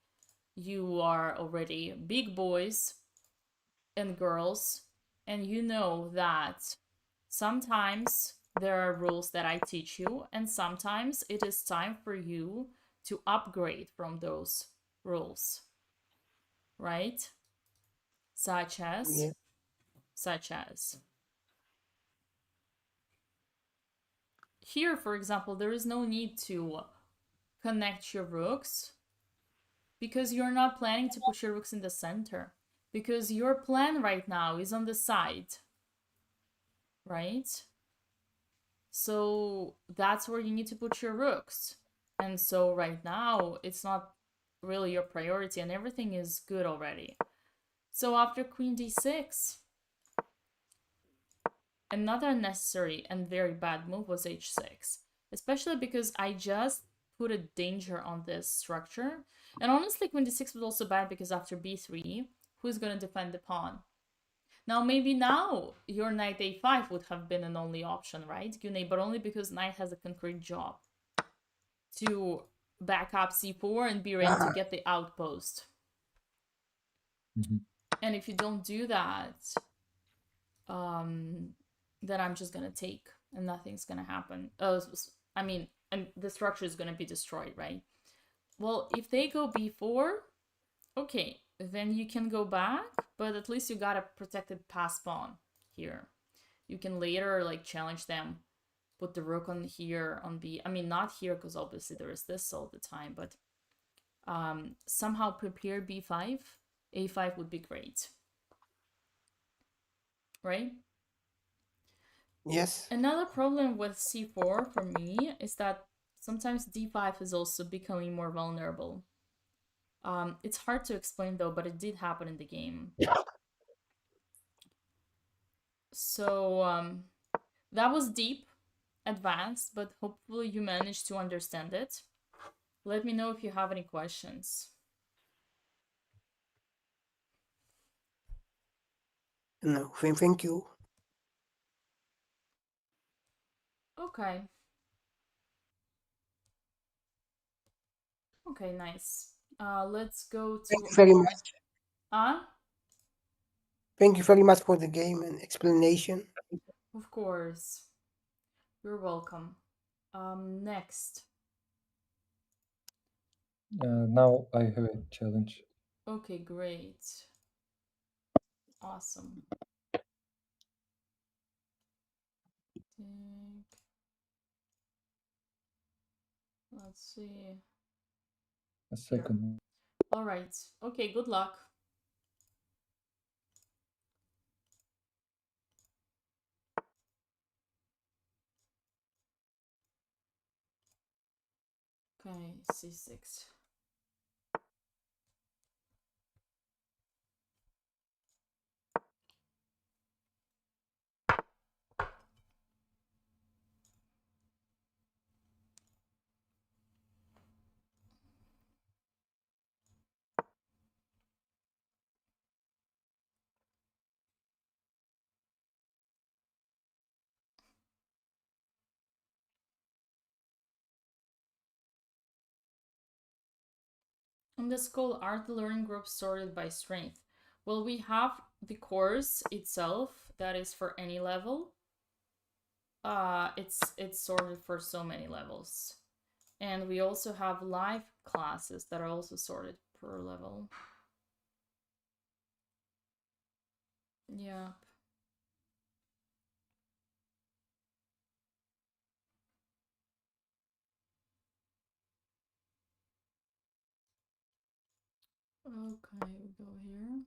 You are already big boys and girls, and you know that sometimes there are rules that I teach you, and sometimes it is time for you to upgrade from those rules, right? Such as, Yeah. such as. Here, for example, there is no need to connect your rooks because you're not planning to put your rooks in the center. Because your plan right now is on the side, right? So that's where you need to put your rooks. And so right now, it's not really your priority and everything is good already. So after queen d6, another unnecessary and very bad move was h6, especially because I just put a danger on this structure. And honestly, queen d6 was also bad because after b3, who's going to defend the pawn? Now, maybe now your knight a5 would have been an only option, right, Gune? But only because knight has a concrete job to back up c4 and be ready to get the outpost. Mhm. And if you don't do that, then I'm just gonna take and nothing's gonna happen. I mean, and the structure is gonna be destroyed, right? Well, if they go b4, okay, then you can go back, but at least you got a protected pass pawn here. You can later like challenge them, put the rook on here on b. I mean, not here because obviously there is this all the time, but somehow prepare b5, a5 would be great, right? Yes. Another problem with c4 for me is that sometimes d5 is also becoming more vulnerable. It's hard to explain though, but it did happen in the game. So that was deep, advanced, but hopefully you managed to understand it. Let me know if you have any questions. No, thank you. Okay. Okay, nice. Let's go Thank to you very much. Thank you very much for the game and explanation. Of course. You're welcome. Next. Now I have a challenge. Okay, great. Awesome. Let's see. A second. All right. Okay, good luck. Okay, c6. In the school, are the learning groups sorted by strength? Well, we have the course itself that is for any level. It's sorted for so many levels. And we also have live classes that are also sorted per level. Yeah. Okay, we go here.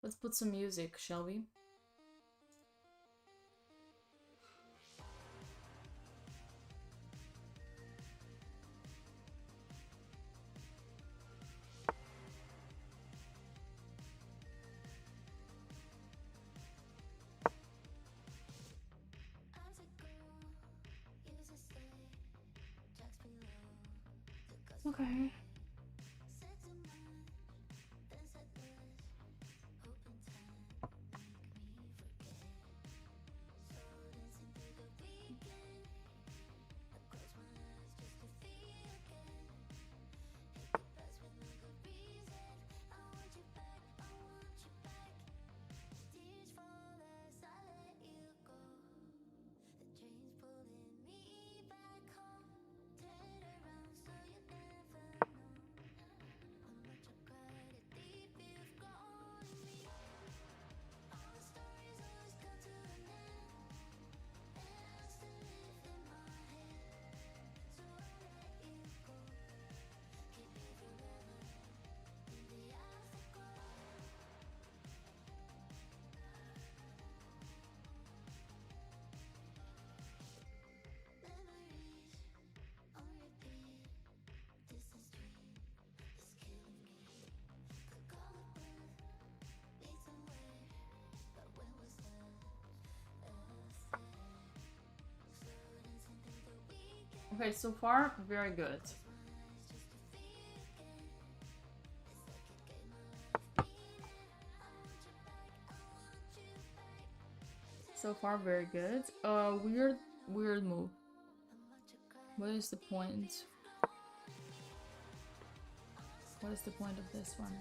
Let's put some music, shall we? Okay. Okay, so far, very good. So far, very good. Weird move. What is the point? What is the point of this one?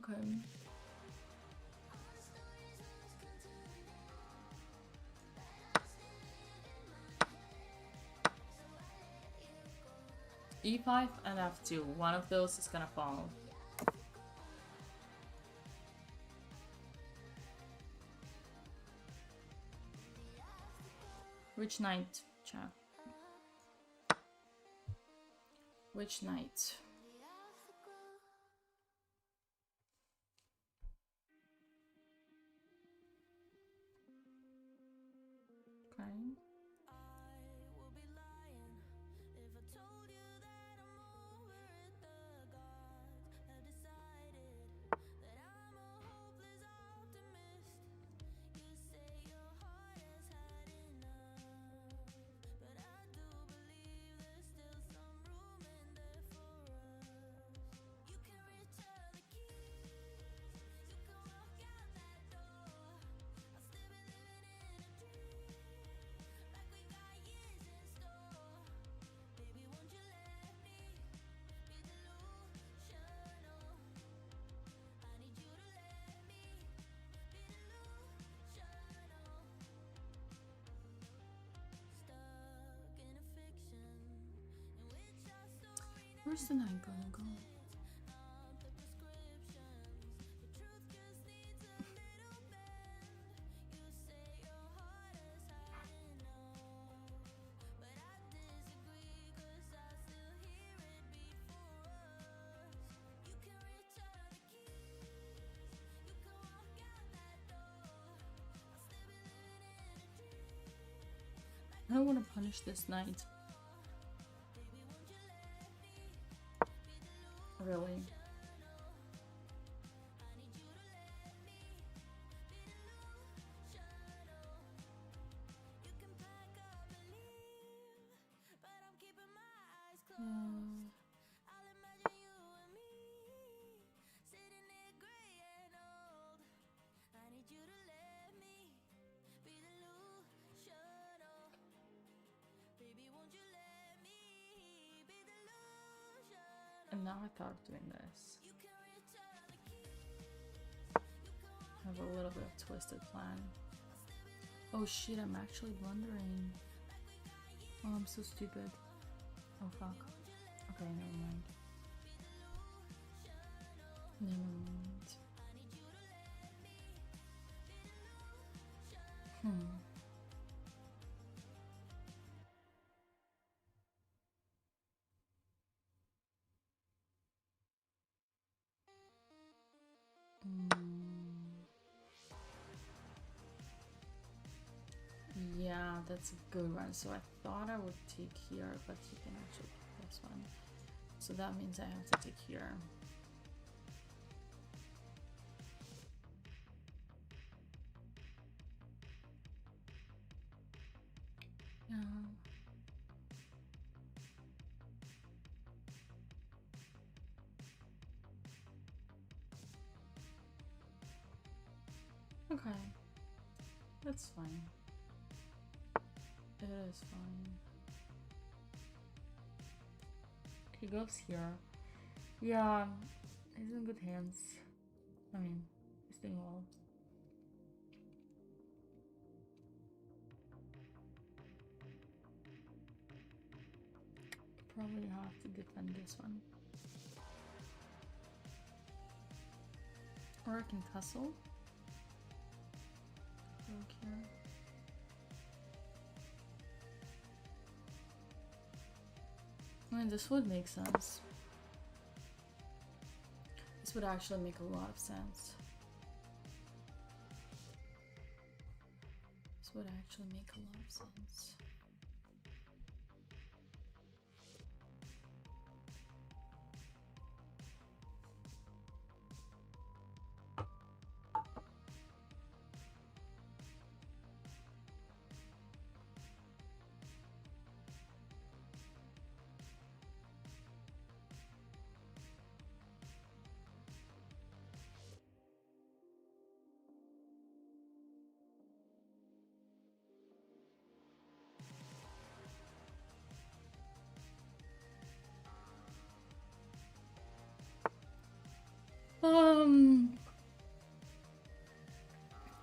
Okay. E5 and F2. One of those is gonna fall. Which knight, chat? Which knight? Okay. Where's the knight gonna go? I don't want to punish this knight. Really? And now I thought of doing this. I have a little bit of twisted plan. Oh shit, I'm actually blundering. Oh, I'm so stupid. Oh fuck. Okay, never mind. Never mind. Yeah, that's a good one. So I thought I would take here, but you can actually take this one. So that means I have to take here. Yeah. Okay. That's fine. It is fine. He goes here. Yeah, he's in good hands. I mean, he's doing well. Probably have to defend this one. Or I can tussle. Look here. I mean, this would make sense. This would actually make a lot of sense. This would actually make a lot of sense.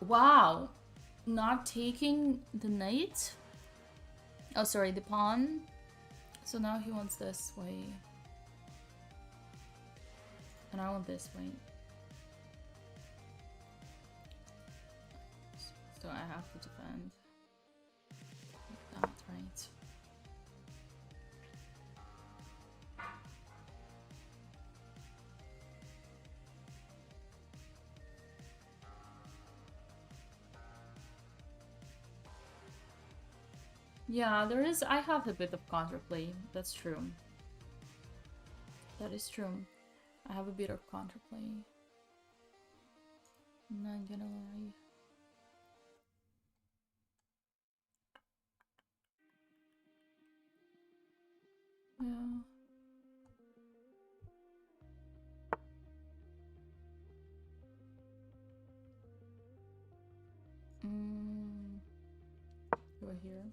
Wow. Not taking the knight? Oh, sorry, the pawn. So now he wants this way. And I want this way. So I have to defend. That's right. Yeah, there is. I have a bit of counterplay. That's true. That is true. I have a bit of counterplay. I'm not gonna lie. Yeah. Go here.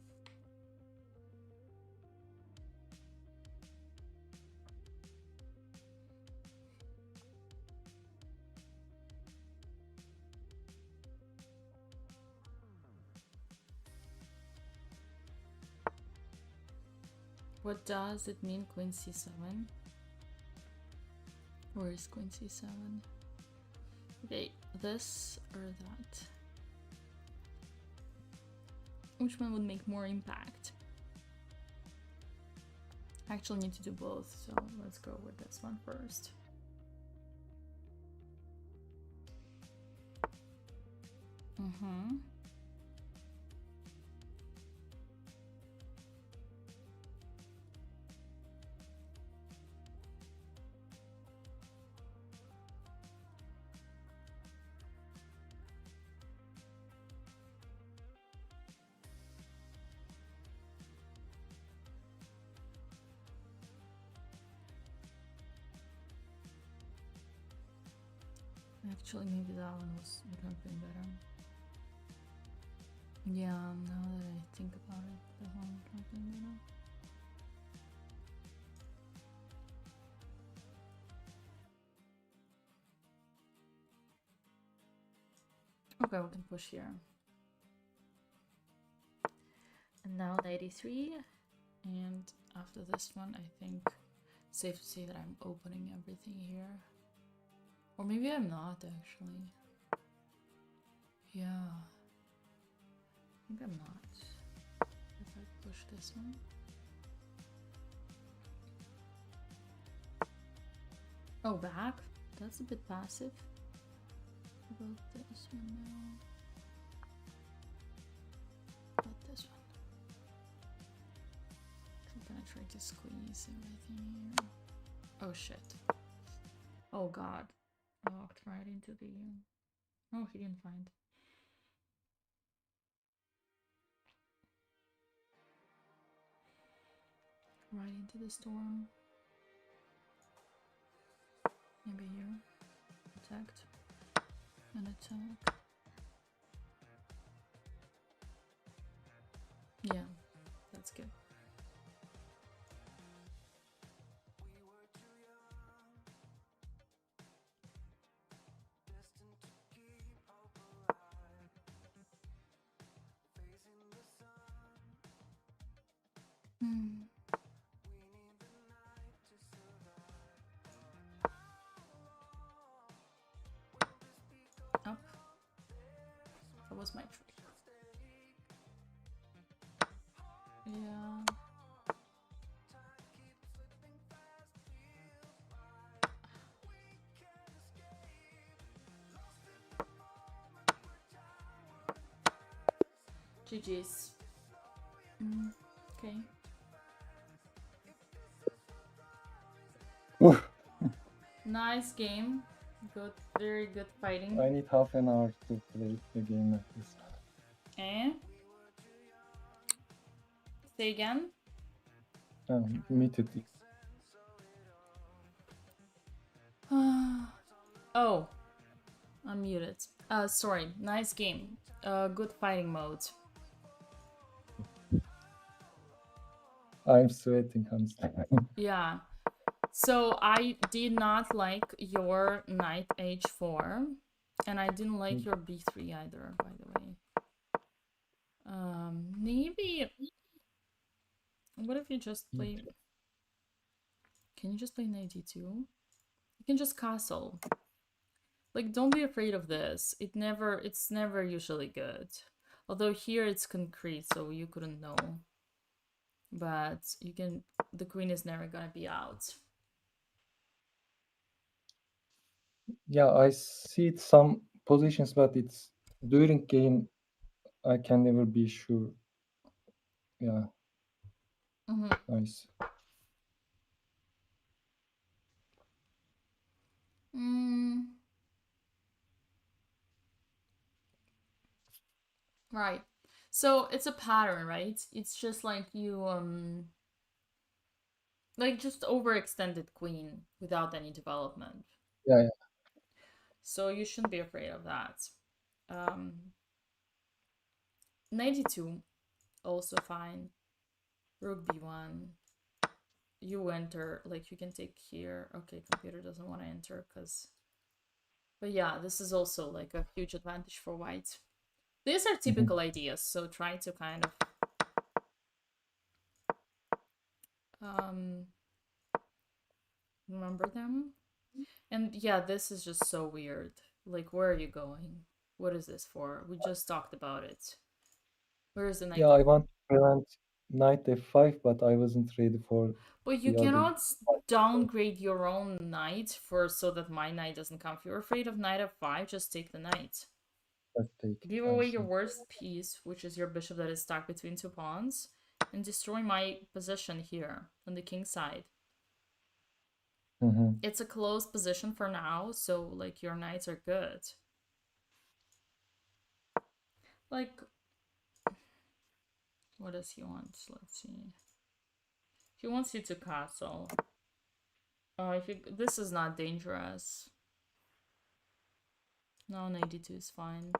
What does it mean, Queen C7? Where is Queen C7? Okay, this or that? Which one would make more impact? I actually need to do both, so let's go with this one first. Actually, maybe that one would have been better. Yeah, now that I think about it, that one would have been better. Okay, we can push here. And now 93. And after this one, I think it's safe to say that I'm opening everything here. Or maybe I'm not, actually. Yeah. I think I'm not. If I push this one. Oh, back? That's a bit passive. How about this one now? How about this one? I'm gonna try to squeeze everything here. Oh shit. Oh god. I walked right into the... Oh, he didn't find. Right into the storm. Maybe here. Attacked. And attack. Yeah, that's good. Up. That was my trick. Yeah. GG's. Okay. Nice game. Good, very good fighting. I need half an hour to play a game like this. Eh? Say again? Muted. Oh, I'm muted. Sorry. Nice game. Good fighting mode. I'm sweating. Yeah. So I did not like your knight h4, and I didn't like your b3 either, by the way. Maybe... What if you just play... Can you just play knight d2? You can just castle. Like, don't be afraid of this. It's never usually good. Although here it's concrete, so you couldn't know. But you can... The queen is never gonna be out. Yeah, I see some positions, but it's during game. I can never be sure. Yeah. Nice. Right. So it's a pattern, right? It's just like you like just overextended queen without any development. Yeah. So you shouldn't be afraid of that. 92 also fine. Rook b1. You enter, like you can take here. Okay, computer doesn't want to enter because... But yeah, this is also like a huge advantage for white. These are typical ideas, so try to kind of remember them. And yeah, this is just so weird. Like, where are you going? What is this for? We just talked about it. Where is the knight? Yeah, I want to prevent knight f5, but I wasn't ready for... But you cannot downgrade your own knight so that my knight doesn't come. If you're afraid of knight f5, just take the knight. Give away your worst piece, which is your bishop that is stuck between two pawns, and destroy my position here on the king side. It's a closed position for now, so like your knights are good. Like, what does he want? Let's see. He wants you to castle. This is not dangerous. No, knight d2 is fine.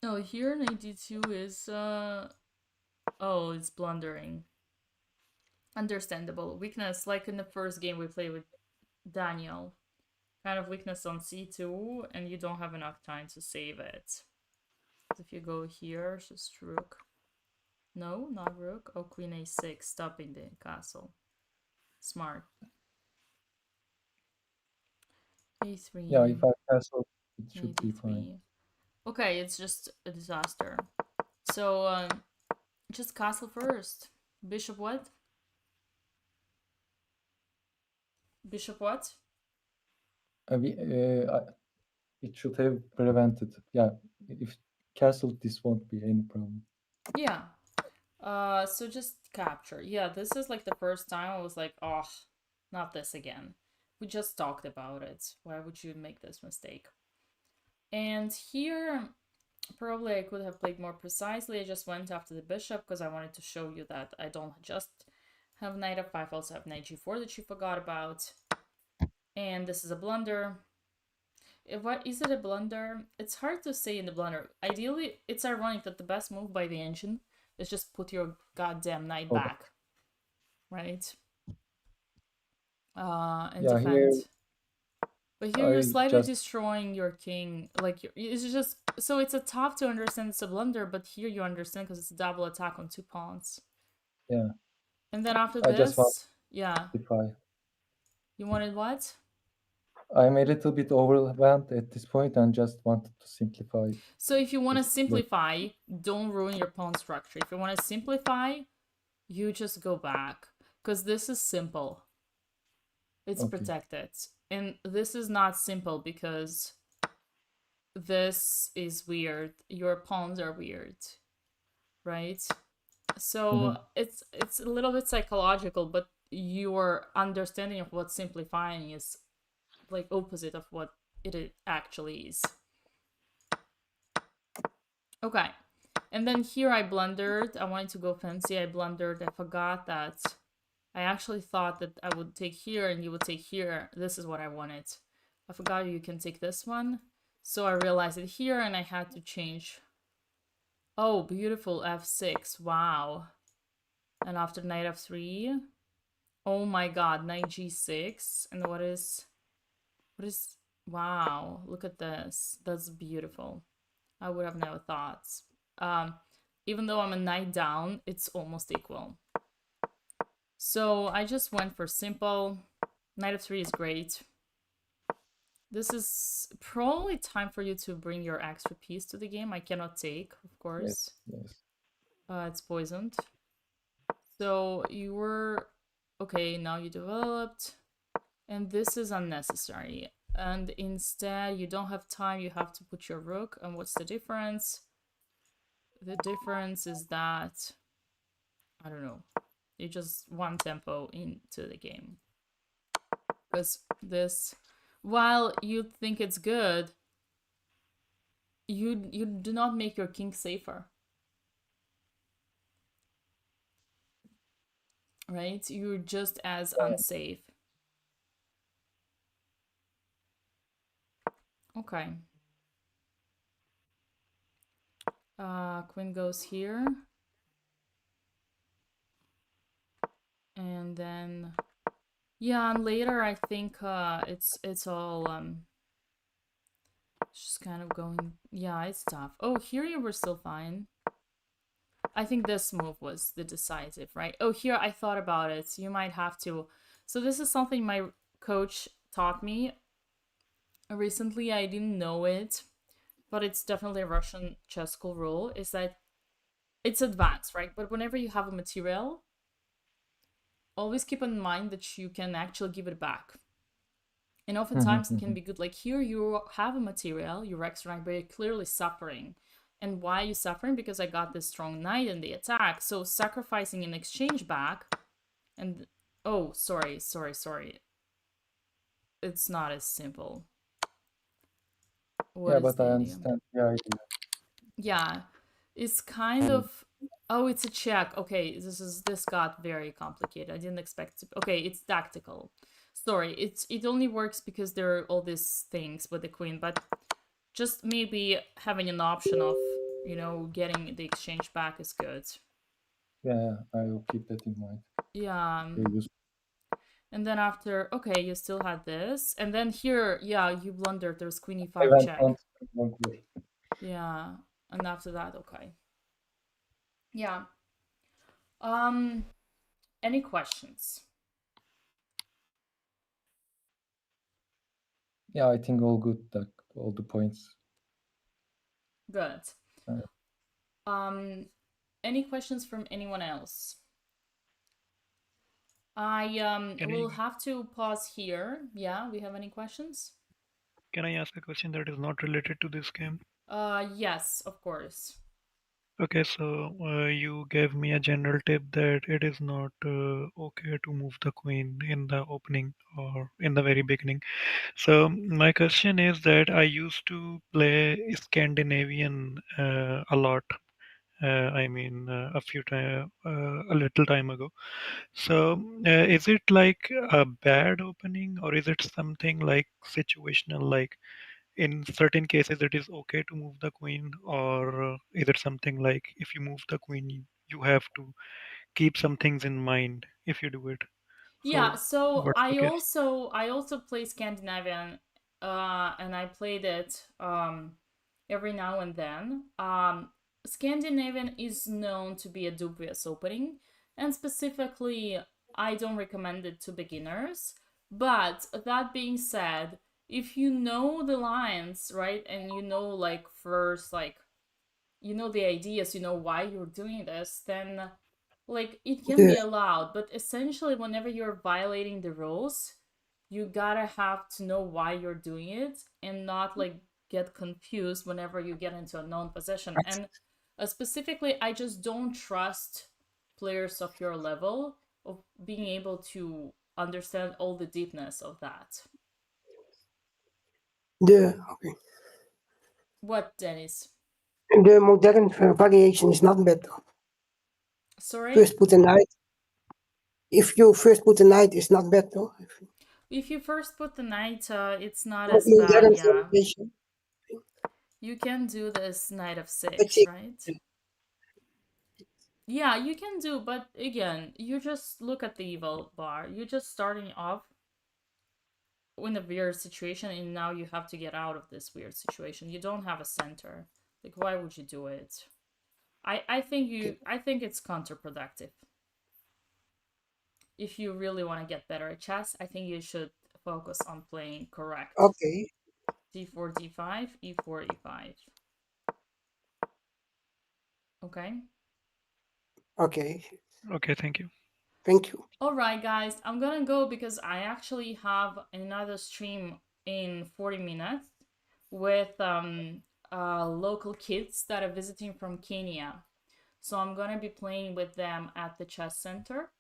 Oh, here knight d2 is oh, it's blundering. Understandable. Weakness, like in the first game we played with Daniel. Kind of weakness on c2, and you don't have enough time to save it. If you go here, just rook. No, not rook. Oh, queen a6, stopping the castle. Smart. a3. Yeah, if I castle, it should be fine. a3. Okay, it's just a disaster. So, just castle first. Bishop what? Bishop what? It should have prevented. Yeah, if castle, this won't be any problem. Yeah. So just capture. Yeah, this is like the first time I was like, oh, not this again. We just talked about it. Why would you make this mistake? And here, probably I could have played more precisely. I just went after the bishop because I wanted to show you that I don't just have knight f5, I also have knight g4 that you forgot about. And this is a blunder. What is it a blunder? It's hard to say in the blunder. Ideally, it's ironic that the best move by the engine is just put your goddamn knight back, right? And Yeah, defend. here But here you're I slightly just destroying your king. Like it's just so it's a tough to understand it's a blunder, but here you understand because it's a double attack on 2 pawns. yeah. And then after I just want this, yeah, to simplify. you wanted what? I'm a little bit overwhelmed at this point and just wanted to simplify. So if you want to Just look. simplify, don't ruin your pawn structure. If you want to simplify, you just go back because this is simple. It's Okay. protected. And this is not simple because this is weird. Your pawns are weird, right? So it's a little bit psychological, but your understanding of what simplifying is like opposite of what it actually is. Okay. And then here I blundered. I wanted to go fancy. I blundered. I forgot that I actually thought that I would take here and you would take here. This is what I wanted. I forgot you can take this one. So I realized it here and I had to change. Oh, beautiful f6. Wow. And after knight f3. Oh my god, knight g6. And what is... Wow, look at this. That's beautiful. I would have never thought. Even though I'm a knight down, it's almost equal. So I just went for simple. Knight of 3 is great. This is probably time for you to bring your extra piece to the game. I cannot take, of course. Yes. It's poisoned. So you were... Okay, now you developed. And this is unnecessary. And instead, you don't have time, you have to put your rook. And what's the difference? The difference is that... I don't know. You just one tempo into the game. Because this, while you think it's good, you do not make your king safer. Right? You're just as unsafe. Okay. Queen goes here. And then... Yeah, and later I think it's all just kind of going... Yeah, it's tough. Oh, here you were still fine. I think this move was the decisive, right? Oh, here I thought about it. You might have to... So this is something my coach taught me recently. I didn't know it, but it's definitely a Russian chess school rule, is that it's advanced, right? But whenever you have a material, always keep in mind that you can actually give it back. And oftentimes it can be good. Like here you have a material, you're extra, but you're clearly suffering. And why are you suffering? Because I got this strong knight in the attack. So sacrificing in exchange back. And oh, sorry. It's not as simple. Yeah, but I understand the idea. Yeah, it's kind of... Oh, it's a check. Okay, this got very complicated. I didn't expect to... Okay, it's tactical. Sorry, it only works because there are all these things with the queen, but just maybe having an option of, you know, getting the exchange back is good. Yeah, I will keep that in mind. Yeah. And then after, okay, you still had this. And then here, yeah, you blundered. There's queen e5 check. Yeah. And after that, okay. Yeah. Any questions? Yeah, I think all good. All the points. Good. Any questions from anyone else? I will have to pause here. Yeah, we have any questions? Can I ask a question that is not related to this game? Yes, of course. Okay, so you gave me a general tip that it is not okay to move the queen in the opening or in the very beginning. So my question is that I used to play Scandinavian a lot. A little time ago. So is it like a bad opening, or is it something like situational, like in certain cases it is okay to move the queen, or is it something like if you move the queen you have to keep some things in mind if you do it? Yeah, So so what's the case? I also play Scandinavian, and I played it every now and then. Scandinavian is known to be a dubious opening, and specifically, I don't recommend it to beginners. But that being said, if you know the lines, right, and you know like first like you know the ideas, you know why you're doing this, then like it can Yeah, be allowed. But essentially, whenever you're violating the rules, you gotta have to know why you're doing it and not like get confused whenever you get into a known position. And specifically, I just don't trust players of your level of being able to understand all the deepness of that. okay. What, Dennis? The modern variation is not bad. Sorry? First put a knight. If you first put a knight, it's not bad though. If you first put the knight, it's not as bad, Modern yeah. variation. You can do this knight of Let's six, see. right? Yeah, you can do, but again, you just look at the evil bar. You're just starting off in a weird situation, and now you have to get out of this weird situation. You don't have a center. Like, why would you do it? I think it's counterproductive. If you really want to get better at chess, I think you should focus on playing correct. Okay. D4, D5, E4, E5. Okay? Okay. Okay, thank you. Thank you. All right, guys, I'm gonna go because I actually have another stream in 40 minutes with local kids that are visiting from Kenya. So I'm gonna be playing with them at the chess center.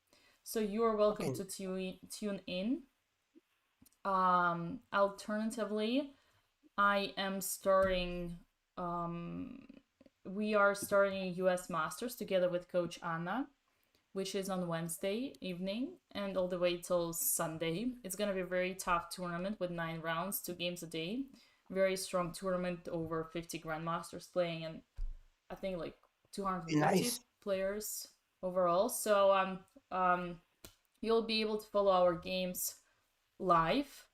So you are welcome Okay. to tune in. Alternatively, I am starting. We are starting US Masters together with Coach Anna, which is on Wednesday evening and all the way till Sunday. It's gonna be a very tough tournament with 9 rounds, 2 games a day. Very strong tournament, over 50 grandmasters playing, and I think like 250 Nice. players overall. So you'll be able to follow our games live,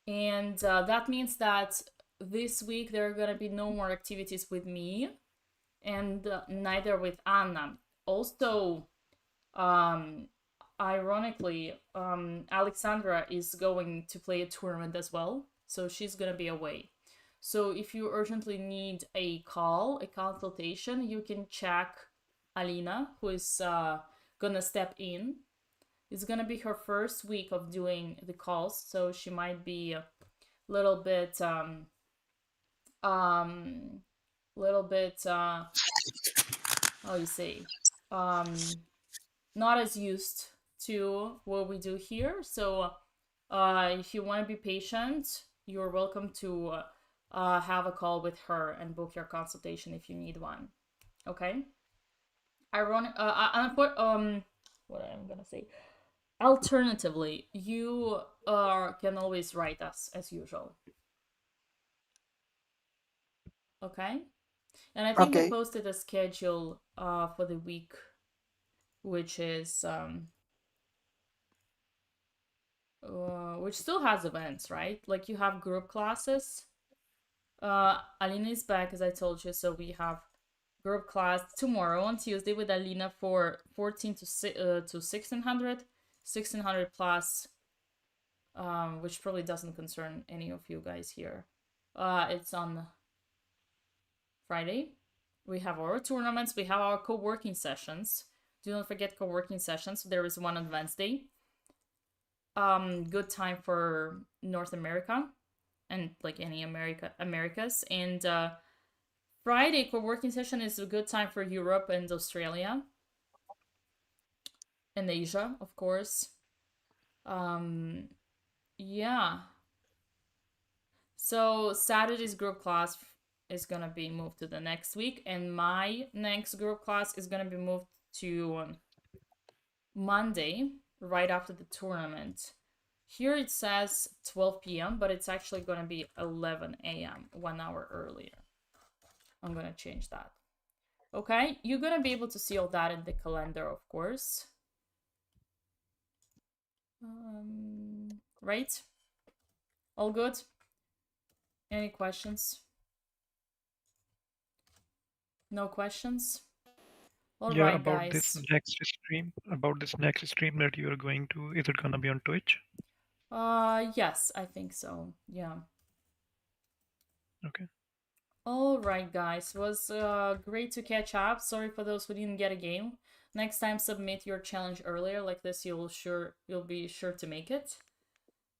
and that means that this week there are gonna be no more activities with me, and neither with Anna. Also, um, ironically, Alexandra is going to play a tournament as well, so she's gonna be away. So if you urgently need a call, a consultation, you can check Alina, who is gonna step in. It's gonna be her first week of doing the calls, so she might be a little bit um little bit how you say not as used to what we do here. So if you want to be patient, you're welcome to have a call with her and book your consultation if you need one. Okay. Ironic. I put what I'm gonna say. Alternatively, you can always write us as usual. Okay. And I think we Okay. posted a schedule for the week, which still has events, right? Like you have group classes. Alina is back, as I told you, so we have group class tomorrow on Tuesday with Alina for 14 to 1600, 1600 plus, which probably doesn't concern any of you guys here. It's on Friday. We have our tournaments, we have our co-working sessions. Do not forget co-working sessions. There is one on Wednesday. Good time for North America and like any Americas. And Friday co-working session is a good time for Europe and Australia. And Asia, of course. Yeah. So Saturday's group class is gonna be moved to the next week, and my next group class is gonna be moved to Monday, right after the tournament. Here it says 12 p.m., but it's actually gonna be 11 a.m., 1 hour earlier. I'm gonna change that. Okay, you're gonna be able to see all that in the calendar, of course. Right? All good? Any questions? No questions? All Yeah, right, about guys. this next stream that you are going to, is it gonna be on Twitch? Yes, I think so. Yeah. Okay. All right, guys. It was great to catch up. Sorry for those who didn't get a game. Next time, submit your challenge earlier. Like this, you'll be sure to make it.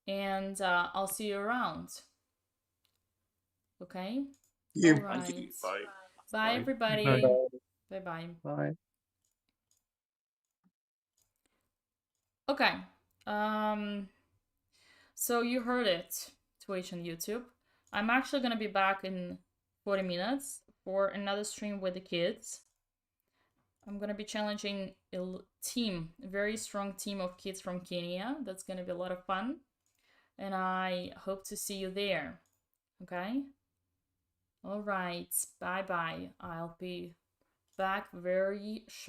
And I'll see you around. Okay. You. All right. Bye. Bye, everybody. Bye. Bye. Bye. Okay. So you heard it, Twitch and YouTube. I'm actually gonna be back in 40 minutes for another stream with the kids. I'm gonna be challenging a very strong team of kids from Kenya. That's gonna be a lot of fun. And I hope to see you there. Okay? All right. Bye-bye. I'll be back very shortly.